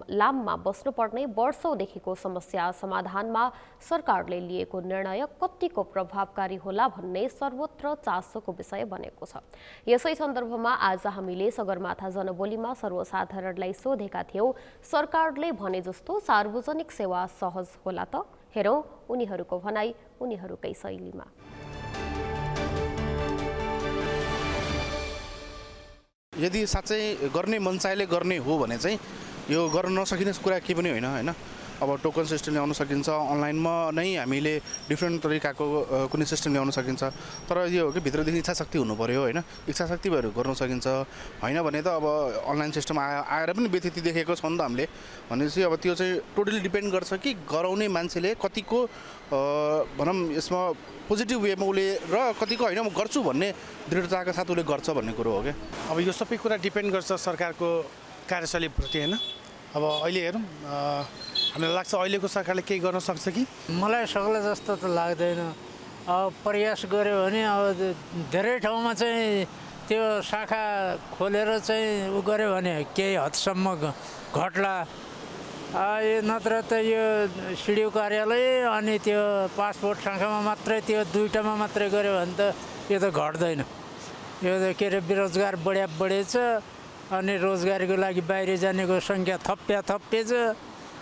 लाममा बस्नुपर्ने वर्षौंदेखिको समस्या समाधानमा सरकारले लिएको निर्णय कतिको प्रभावकारी होला भन्ने सर्वत्र चासोको विषय बनेको छ। यसै सन्दर्भमा आज हामीले सगरमाथा जनबोलीमा सर्वसाधारणलाई सोधेका थियौं, सरकारले भने जस्तो सार्वजनिक सेवा सहज होला त? हेरौं उनीहरूको भनाई उनीहरूकै शैलीमा। यदि साँच्चै गर्ने मनसायले गर्ने हो भने चाहिँ यो गर्न नसकिने कुरा केही पनि होइन हैन। अब टोकन सिस्टम ल्याउन सकिन्छ, अनलाइनमा नै हामीले डिफ्रेन्ट तरिकाको कुनै सिस्टम ल्याउन सकिन्छ। तर यो हो कि भित्रदेखि इच्छा शक्ति हुनु पर्यो हैन। इच्छा शक्ति भएर गर्न सकिन्छ, हैन भने त अब अनलाइन सिस्टम आएर पनि व्यतिथि देखेको छ नि त हामीले। भनेपछि अब त्यो चाहिँ टोटली डिपेन्ड गर्छ कि गराउने मान्छेले कतिको भनौँ यसमा पोजिटिभ वेमा उसले र कतिको होइन म गर्छु भन्ने दृढताका साथ उसले गर्छ भन्ने कुरो हो क्या। अब यो सबै कुरा डिपेन्ड गर्छ सरकारको कार्यशैलीप्रति हैन। अब अहिले हेरौँ हामीलाई लाग्छ अहिलेको सरकारले केही गर्न सक्छ कि? मलाई सक्ला जस्तो त लाग्दैन। अब प्रयास गर्यो भने अब धेरै ठाउँमा चाहिँ त्यो शाखा खोलेर चाहिँ उ गर्यो भने केही हदसम्म घट्ला। यो नत्र त यो सिडिओ कार्यालय अनि त्यो पासपोर्ट शाखामा मात्रै त्यो दुईटामा मात्रै गर्यो भने त यो त घट्दैन। यो त के अरे बेरोजगार बढेछ अनि रोजगारीको लागि बाहिर जानेको सङ्ख्या थप्पेछ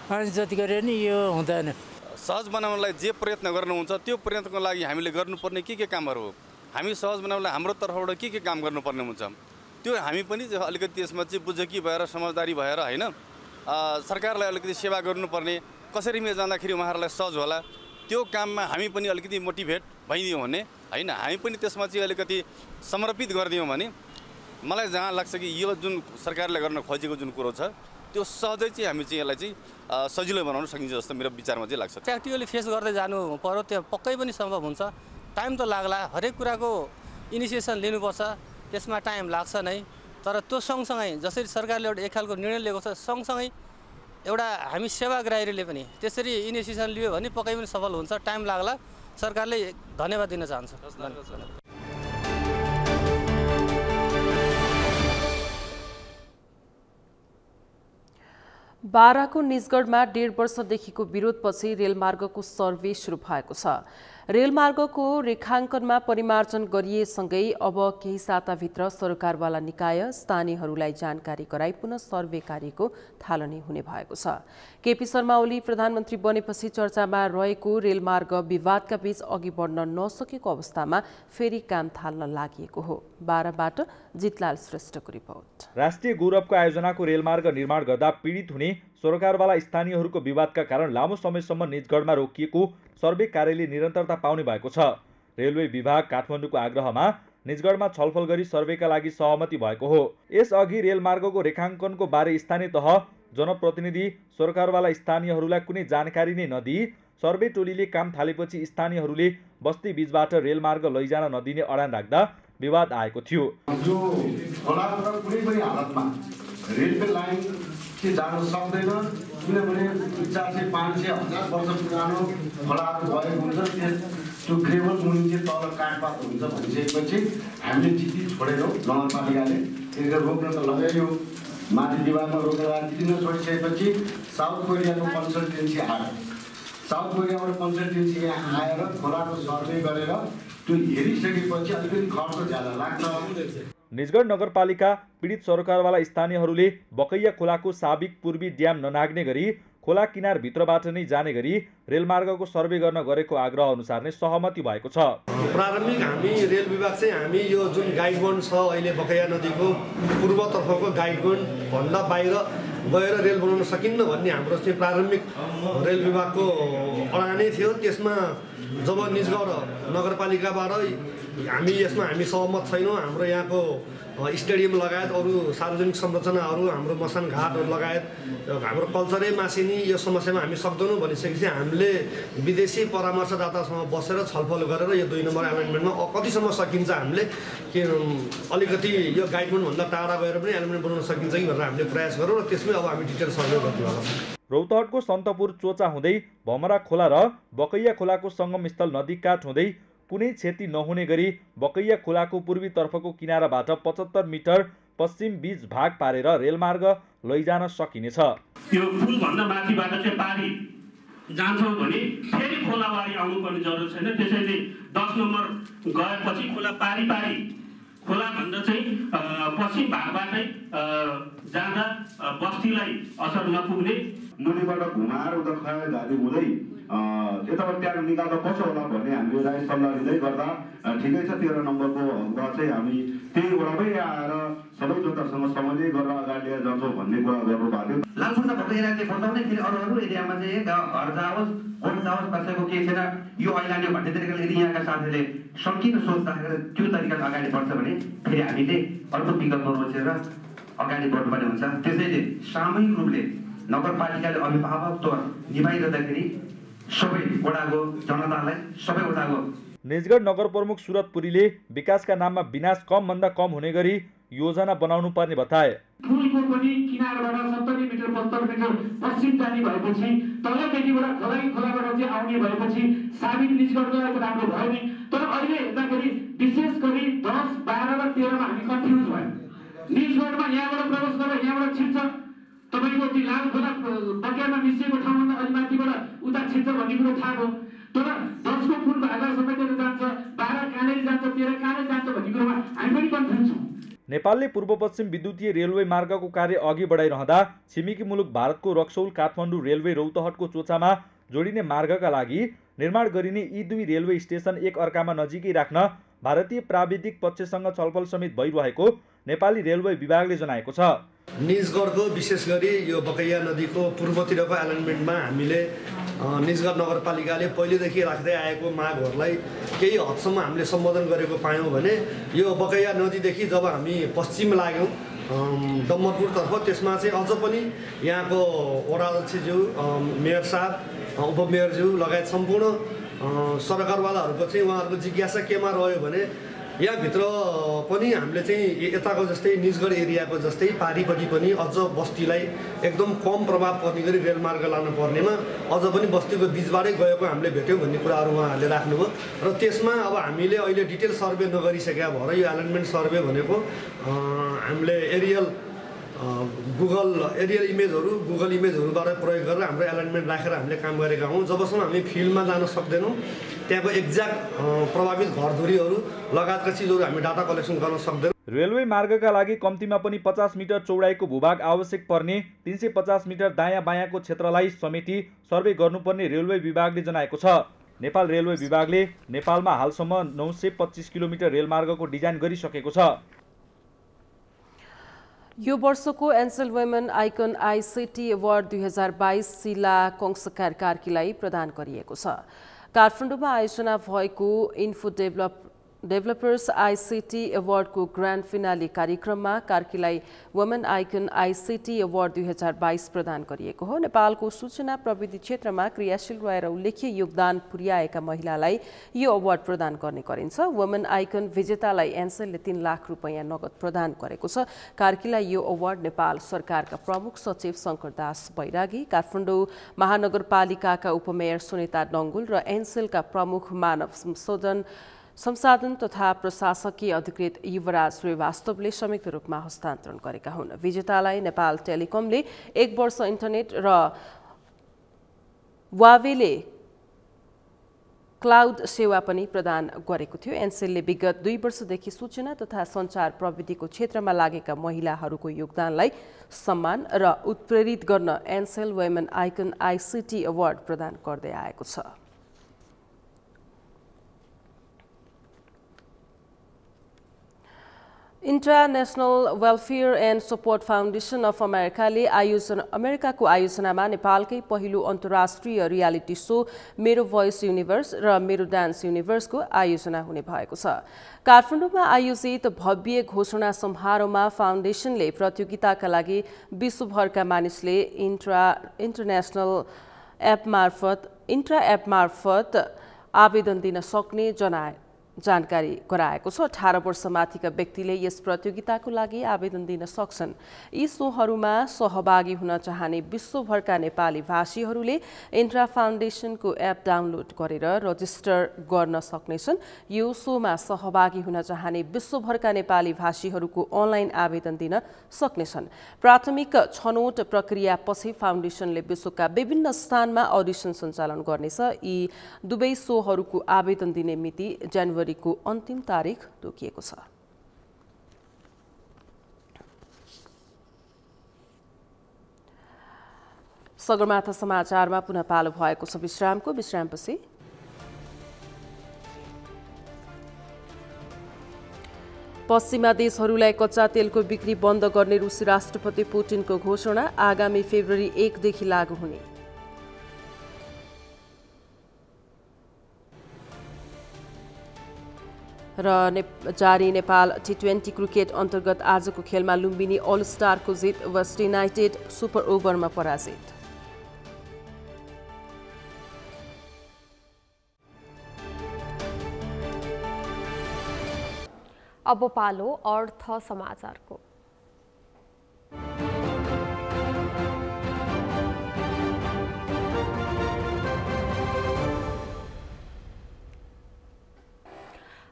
अनि जति गरे नि यो हुँदैन। सहज बनाउनलाई जे प्रयत्न गर्नुहुन्छ त्यो प्रयत्नको लागि हामीले गर्नुपर्ने के कामहरू हो, हामी सहज बनाउनलाई हाम्रो तर्फबाट के काम गर्नुपर्ने हुन्छ त्यो हामी पनि अलिकति त्यसमा चाहिँ बुझकी भएर समझदारी भएर होइन सरकारलाई अलिकति सेवा गर्नुपर्ने, कसरी मेरो जाँदाखेरि उहाँहरूलाई सहज होला त्यो काममा हामी पनि अलिकति मोटिभेट भइदियौँ भने होइन, हामी पनि त्यसमा चाहिँ अलिकति समर्पित गरिदियौँ भने मलाई जहाँ लाग्छ कि यो जुन सरकारले गर्न खोजेको जुन कुरो छ त्यो सहजै चाहिँ हामी चाहिँ यसलाई चाहिँ सजिलो बनाउन सकिन्छ जस्तो मेरो विचारमा चाहिँ लाग्छ। प्र्याक्टिकली फेस गर्दै जानु पर्यो, त्यो पक्कै पनि सम्भव हुन्छ। टाइम त लाग्ला, हरेक कुराको इनिसिएसन लिनुपर्छ, त्यसमा टाइम लाग्छ नै। तर त्यो सँगसँगै जसरी सरकारले एउटा एक खालको निर्णय लिएको छ सँगसँगै एउटा हामी सेवाग्राहीले पनि त्यसरी इनिसिएसन लियो भने पक्कै पनि सफल हुन्छ। टाइम लाग्ला, सरकारले धन्यवाद दिन चाहन्छु। बाराको निजगढमा 1.5 वर्षदेखिको विरोधपछि रेलमार्गको सर्वे सुरु भएको छ। रेलमार्गको रेखाङ्कनमा परिमार्जन गरिएसँगै अब केही साताभित्र सरकारवाला निकाय स्थानीयहरूलाई जानकारी गराई पुनः सर्वे कार्यको थालनी हुने भएको छ। केपी शर्मा ओली प्रधानमन्त्री बनेपछि चर्चामा रहेको रेलमार्ग विवादका बीच अघि बढ्न नसकेको अवस्थामा फेरि काम थाल्न लागिएको हो। बाराबाट जितलाल श्रेष्ठको रिपोर्ट। राष्ट्रिय गौरवको आयोजनाको रेलमार्ग निर्माण गर्दा पीडित हुने सरकारवाला स्थानीयहरूको विवादका कारण लामो समयसम्म निजगढमा रोकिएको सर्वे कार्यले निरन्तरता पाउने भएको छ। रेलवे विभाग काठमाडौँको आग्रहमा निजगढमा छलफल गरी सर्वेका लागि सहमति भएको हो। यसअघि रेलमार्गको रेखाङ्कनको बारे स्थानीय तह, जनप्रतिनिधि, सरकारवाला स्थानीयहरूलाई कुनै जानकारी नै नदिई सर्वे टोलीले काम थालेपछि स्थानीयहरूले बस्ती बीचबाट रेलमार्ग लैजान नदिने अडान राख्दा विवाद आएको थियो। जो कुनै पनि हालतमा रेलवे लाइन के जान सक्दैन, किनभने 400, 500, 1000 वर्ष पुरानो खोलाहरू भएको हुन्छ। त्यो ग्रेभल मुनिन्छ, तल काठपात हुन्छ भनिसकेपछि हामीले चिठी छोडेनौँ। नगरपालिकाले त्यसले रोक्न त लगाइयो, माथि विभागमा रोकेर चिठी नछोडिसकेपछि साउथ कोरियाको कन्सल्टेन्सी आयो। साउथ कोरियाबाट कन्सल्टेन्सी यहाँ आएर खोलाको सर्वे गरेर त्यो हेरिसकेपछि अलिकति खर्च ज्यादा लाग्छ। निजगढ नगरपालिका पीडित सरकारवाला स्थानीयहरूले बकैया खोलाको साबिक पूर्वी ड्याम ननाग्ने गरी खोला किनार भित्रबाट नै जाने गरी रेलमार्गको सर्वे गर्न गरेको आग्रह अनुसार नै सहमति भएको छ। प्रारम्भिक हामी रेल विभाग चाहिँ हामी यो जुन गाइडबोन्ड छ अहिले बकैया नदीको पूर्वतर्फको गाइडबोन्ड भन्दा बाहिर गएर रेल बनाउन सकिन्न भन्ने हाम्रो चाहिँ प्रारम्भिक रेल विभागको अडानै थियो। त्यसमा जब निजगढ नगरपालिकाबाट हामी सहमत छैनौँ, हाम्रो यहाँको स्टेडियम लगायत अरू सार्वजनिक संरचनाहरू, हाम्रो मसान घाटहरू लगायत हाम्रो कल्चरै मासिने यो समस्यामा हामी सक्दैनौँ भनिसकेपछि हामीले विदेशी परामर्शदातासँग बसेर छलफल गरेर यो 2 नम्बर एलाइनमेन्टमा कतिसम्म सकिन्छ हामीले के अलिकति यो गाइडलाइनभन्दा टाढा गएर पनि एलाइनमेन्ट बनाउन सकिन्छ कि भनेर हामीले प्रयास गरौँ र त्यसमै अब हामी डिटेल सर्वे गर्नेवाला छौँ। रौतहटको सन्तपुर चोचा हुँदै भमरा खोला र बकैया खोलाको सङ्गमस्थल नदी काठ हुँदै कुनै क्षति नहुने गरी बकैया खोलाको पूर्वी तर्फको किनाराबाट 75 मिटर पश्चिम बीच भाग पारेर रेलमार्ग लैजान सकिनेछ। यो पुलभन्दा माथिबाट चाहिँ पारी जान्छौँ भने फेरि खोलावारी आउनुपर्ने जरुरत छैन। त्यसैले 10 नम्बर गएपछि खोला पारी खोलाभन्दा चाहिँ पश्चिम भागबाटै जाँदा बस्तीलाई असर नपुग्ने, मुनिबाट घुमाएर उता खया झारी हुँदै यताबाट त्यहाँ निकाल्दा कसो होला भन्ने हामीले राय सल्लाह लिँदै गर्दा ठिकै छ 13 नम्बरको चाहिँ हामी त्यही वडामै आएर सबै जनतासँग समन्वय गरेर अगाडि लिएर जान्छौँ भन्ने कुरा गर्नुभएको थियो। लालपुर भएको एरिया चाहिँ बचाउने, फेरि अरू एरियामा चाहिँ घर जाओस् कोट जाओस् कसैको केही छैन यो ऐलान्यो भन्ने तरिकाले यदि यहाँका साथीहरूले संकीर्ण सोच राखेर त्यो तरिकाले अगाडि बढ्छ भने फेरि हामीले अर्को विकल्पहरू रोजेर अगाडि बढ्नुपर्ने हुन्छ। त्यसैले सामूहिक रूपले नगरपालिकाले अभिभावकत्व निभाइरहँदाखेरि सबै वडाको जनतालाई सबै वडाको निजगढ नगर प्रमुख सुरत पुरीले विकासका नाममा विनाश कमभन्दा कम हुने गरी योजना बनाउनु पर्ने बताए। पुलको पनि किनारबाट 70 मिटर 75 मिटर पश्चिम जाने भएपछि तलदेखिबाट खोलाबाट चाहिँ आउने भएपछि साबित निजगढको राम्रो भयो नि। तर अहिले हेर्दाखेरि विशेष गरी 10, 12 र 13 मा हामी कन्फ्युज भयो। निजगढमा यहाँबाट प्रवेश गरेर यहाँबाट छिर्छ, तपाईको त्यो लाल खोला बग्यामा मिसिएको ठाउँमा अलि माथिबाट उता छिर्छ भन्ने कुरो थाहा भयो। तर 10 को पुल भागा समेटेर जान्छ, 12 कहाँनिर जान्छ, 13 कहाँनिर जान्छ भन्ने कुरोमा हामी पनि कन्फ्युज छौँ। नेपालले पूर्व पश्चिम विद्युतीय रेलवे मार्गको कार्य अघि बढाइरहँदा छिमेकी मुलुक भारतको रक्सौल काठमाडौँ रेलवे रौतहटको चोचामा जोडिने मार्गका लागि निर्माण गरिने यी 2 रेलवे स्टेसन एक अर्कामा नजिकै राख्न भारतीय प्राविधिक पक्षसँग छलफल समेत भइरहेको नेपाली रेलवे विभागले जनाएको छ। निजगढको विशेष गरी यो बकैया नदीको पूर्वतिरको एलाइनमेन्टमा हामीले निजगढ नगरपालिकाले पहिलेदेखि राख्दै आएको मागहरूलाई केही हदसम्म हामीले सम्बोधन गरेको पायौँ भने यो बकैया नदीदेखि जब हामी पश्चिम लाग्यौँ डम्बरपुरतर्फ, त्यसमा चाहिँ अझ पनि यहाँको वडा अध्यक्षज्यू, मेयर साहब, उपमेयरज्यू लगायत सम्पूर्ण सरकारवालाहरूको चाहिँ उहाँहरूको जिज्ञासा केमा रह्यो भने यहाँभित्र पनि हामीले चाहिँ यताको जस्तै निजगढ एरियाको जस्तै पारिपट्टि पनि अझ बस्तीलाई एकदम कम प्रभाव पर्ने गरी रेलमार्ग लानु पर्नेमा अझ पनि बस्तीको बिचबाटै गएको हामीले भेट्यौँ भन्ने कुराहरू उहाँहरूले राख्नुभयो। र त्यसमा अब हामीले अहिले डिटेल सर्वे नगरिसकेका भएर यो एलाइनमेन्ट सर्वे भनेको हामीले गुगल इमेजहरूबाट प्रयोग गरेर हाम्रो एलाइनमेन्ट राखेर हामीले काम गरेका हौँ। जबसम्म हामी फिल्डमा जान सक्दैनौँ त्यहाँको एक्ज्याक्ट प्रभावित घरधुरीहरू लगायतका चिजहरू हामी डाटा कलेक्सन गर्न सक्दैनौँ। रेलवे मार्गका लागि कम्तीमा पनि 50 मिटर चौडाइको भूभाग आवश्यक पर्ने 350 मिटर दायाँ बायाँको क्षेत्रलाई समेटी सर्वे गर्नुपर्ने रेलवे विभागले जनाएको छ। नेपाल रेलवे विभागले नेपालमा हालसम्म 925 किलोमिटर रेलमार्गको डिजाइन गरिसकेको छ। यो वर्षको Ncell women icon ICT award 2022 Sheela Kongsakar कार्कीलाई प्रदान गरिएको छ। काठमाडौँमा आयोजना भएको इन्फो डेभलपर्स आइसिटी अवार्डको ग्रान्ड फिनाले कार्यक्रममा कार्कीलाई वुमेन आइकन आइसिटी अवार्ड 2022 प्रदान गरिएको हो। नेपालको सूचना प्रविधि क्षेत्रमा क्रियाशील रहेर उल्लेख्य योगदान पुर्याएका महिलालाई यो अवार्ड प्रदान गर्ने गरिन्छ। वुमेन आइकन विजेतालाई एन्सेलले 3 लाख रुपैयाँ नगद प्रदान गरेको छ। कार्कीलाई यो अवार्ड नेपाल सरकारका प्रमुख सचिव शङ्करदास बैरागी, काठमाडौँ महानगरपालिकाका उपमेयर सुनिता डङ्गुल र एन्सेलका प्रमुख मानव संसाधन तथा प्रशासकीय अधिकृत युवराज श्रीवास्तवले संयुक्त रूपमा हस्तान्तरण गरेका हुन्। विजेतालाई नेपाल टेलिकमले 1 वर्ष इन्टरनेट र वावेले क्लाउड सेवा पनि प्रदान गरेको थियो। एन्सेलले विगत 2 वर्षदेखि सूचना तथा सञ्चार प्रविधिको क्षेत्रमा लागेका महिलाहरूको योगदानलाई सम्मान र उत्प्रेरित गर्न Ncell women icon ICT award प्रदान गर्दै आएको छ। International welfare and support foundation of अमेरिकाको आयोजनामा नेपालकै पहिलो अन्तर्राष्ट्रिय रियालिटी सो मेरो भोइस युनिभर्स र मेरो डान्स युनिभर्सको आयोजना हुने भएको छ। काठमाडौँमा आयोजित भव्य घोषणा समारोहमा फाउन्डेसनले प्रतियोगिताका लागि विश्वभरका मानिसले इन्ट्रा एप मार्फत आवेदन दिन सक्ने जानकारी गराएको छ। 18 वर्ष माथिका व्यक्तिले यस प्रतियोगिताको लागि आवेदन दिन सक्छन्। यी सोहरूमा सहभागी हुन चाहने विश्वभरका नेपाली भाषीहरूले इन्ट्रा फाउन्डेसनको एप डाउनलोड गरेर रजिस्टर गर्न सक्नेछन्। यो सोमा सहभागी हुन चाहने विश्वभरका नेपाली भाषीहरूको अनलाइन आवेदन दिन सक्नेछन्। प्राथमिक छनौट प्रक्रियापछि फाउन्डेसनले विश्वका विभिन्न स्थानमा अडिसन सञ्चालन गर्नेछ। यी दुवै सोहरूको आवेदन दिने मिति जनवरी को अन्तिम तारिख तोकिएको छ। सगरमाथा समाचारमा पुनः पालो भएको छ विश्रामपछि। पश्चिमा देशहरूलाई कच्चा तेलको बिक्री बन्द गर्ने रुसी राष्ट्रपति पुटिनको घोषणा आगामी फेब्रुअरी 1 देखि लागू हुने। र जारी नेपाल T20 क्रिकेट अन्तर्गत आजको खेलमा लुम्बिनी अल स्टारको जित, वेस्ट युनाइटेड सुपर ओभरमा पराजित। अब पालो अर्थ समाचारको।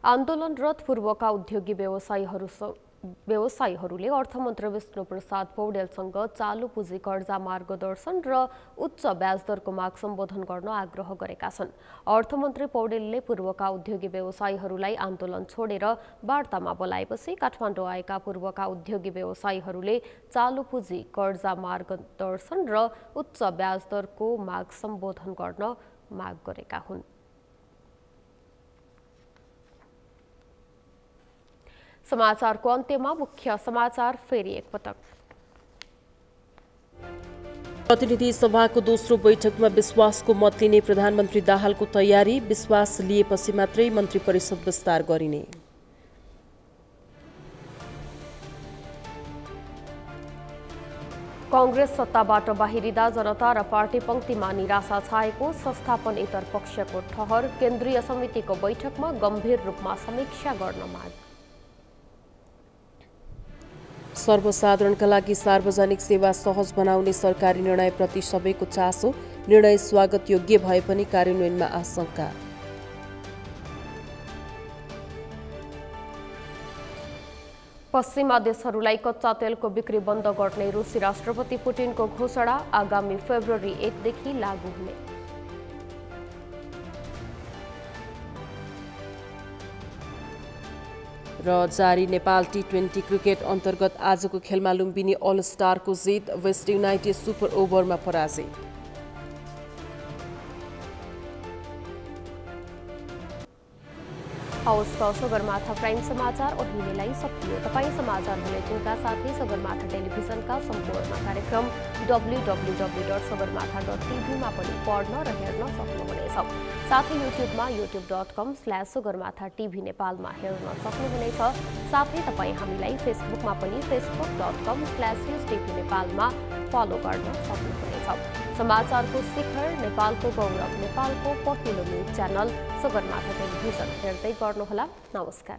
आन्दोलनरत पूर्वका उद्योगी व्यवसायीहरूले अर्थमन्त्री विष्णुप्रसाद पौडेलसँग चालु पुँजी कर्जा मार्गदर्शन र उच्च ब्याज दरको माग सम्बोधन गर्न आग्रह गरेका छन्। अर्थमन्त्री पौडेलले पूर्वका उद्योगी व्यवसायीहरूलाई आन्दोलन छोडेर वार्तामा बोलाएपछि काठमाडौँ आएका पूर्वका उद्योगी व्यवसायीहरूले चालु पुँजी कर्जा मार्गदर्शन र उच्च ब्याज दरको माग सम्बोधन गर्न माग गरेका हुन्। समाचारको अन्त्यमा मुख्य समाचार फेरि एकपटक। प्रतिनिधि सभाको दोस्रो बैठकमा विश्वासको मत लिने प्रधानमन्त्री दाहालको तयारी, विश्वास लिएपछि मात्रै मन्त्री परिषद विस्तार गरिने। कांग्रेस सत्ताबाट बाहिरिँदा जनता र पार्टी पंक्तिमा निराशा छाएको, संस्थापन इतर पक्षको ठहर, केन्द्रीय समितिको बैठकमा गम्भीर रूपमा समीक्षा गर्न माग। सर्वसाधारणका लागि सार्वजनिक सेवा सहज बनाउने सरकारी निर्णयप्रति सबैको चासो, निर्णय स्वागत योग्य भए पनि कार्यान्वयनमा आशंका। पश्चिमा देशहरूलाई कच्चा तेलको बिक्री बन्द गर्ने रुसी राष्ट्रपति पुटिनको घोषणा आगामी फेब्रुअरी 1 देखि लागू हुने। र जारी नेपाल T20 क्रिकेट अन्तर्गत आजको खेलमा लुम्बिनी अल स्टारको जित, वेस्ट युनाइटेड सुपर ओभरमा पराजित। हवस् त सगरमाथा प्राइम समाचार अहिलेलाई सकियो। तपाईँ समाचार बुलेटिनका साथै सगरमाथा टेलिभिजनका सम्पूर्ण कार्यक्रम www.sagarmatha.tv मा पनि पढ्न र हेर्न सक्नुहुनेछ। साथै युट्युबमा youtube.com/sagarmatha TV नेपालमा हेर्न सक्नुहुनेछ। साथै तपाईँ हामीलाई फेसबुकमा पनि facebook.com/tvnepal नेपालमा फलो गर्न सक्नुहुनेछ। समाचारको शिखर, नेपालको गौरव, नेपालको पहिलो न्युज च्यानल सगरमाथा टेलिभिजन हेर्दै गर्नुहोला। नमस्कार।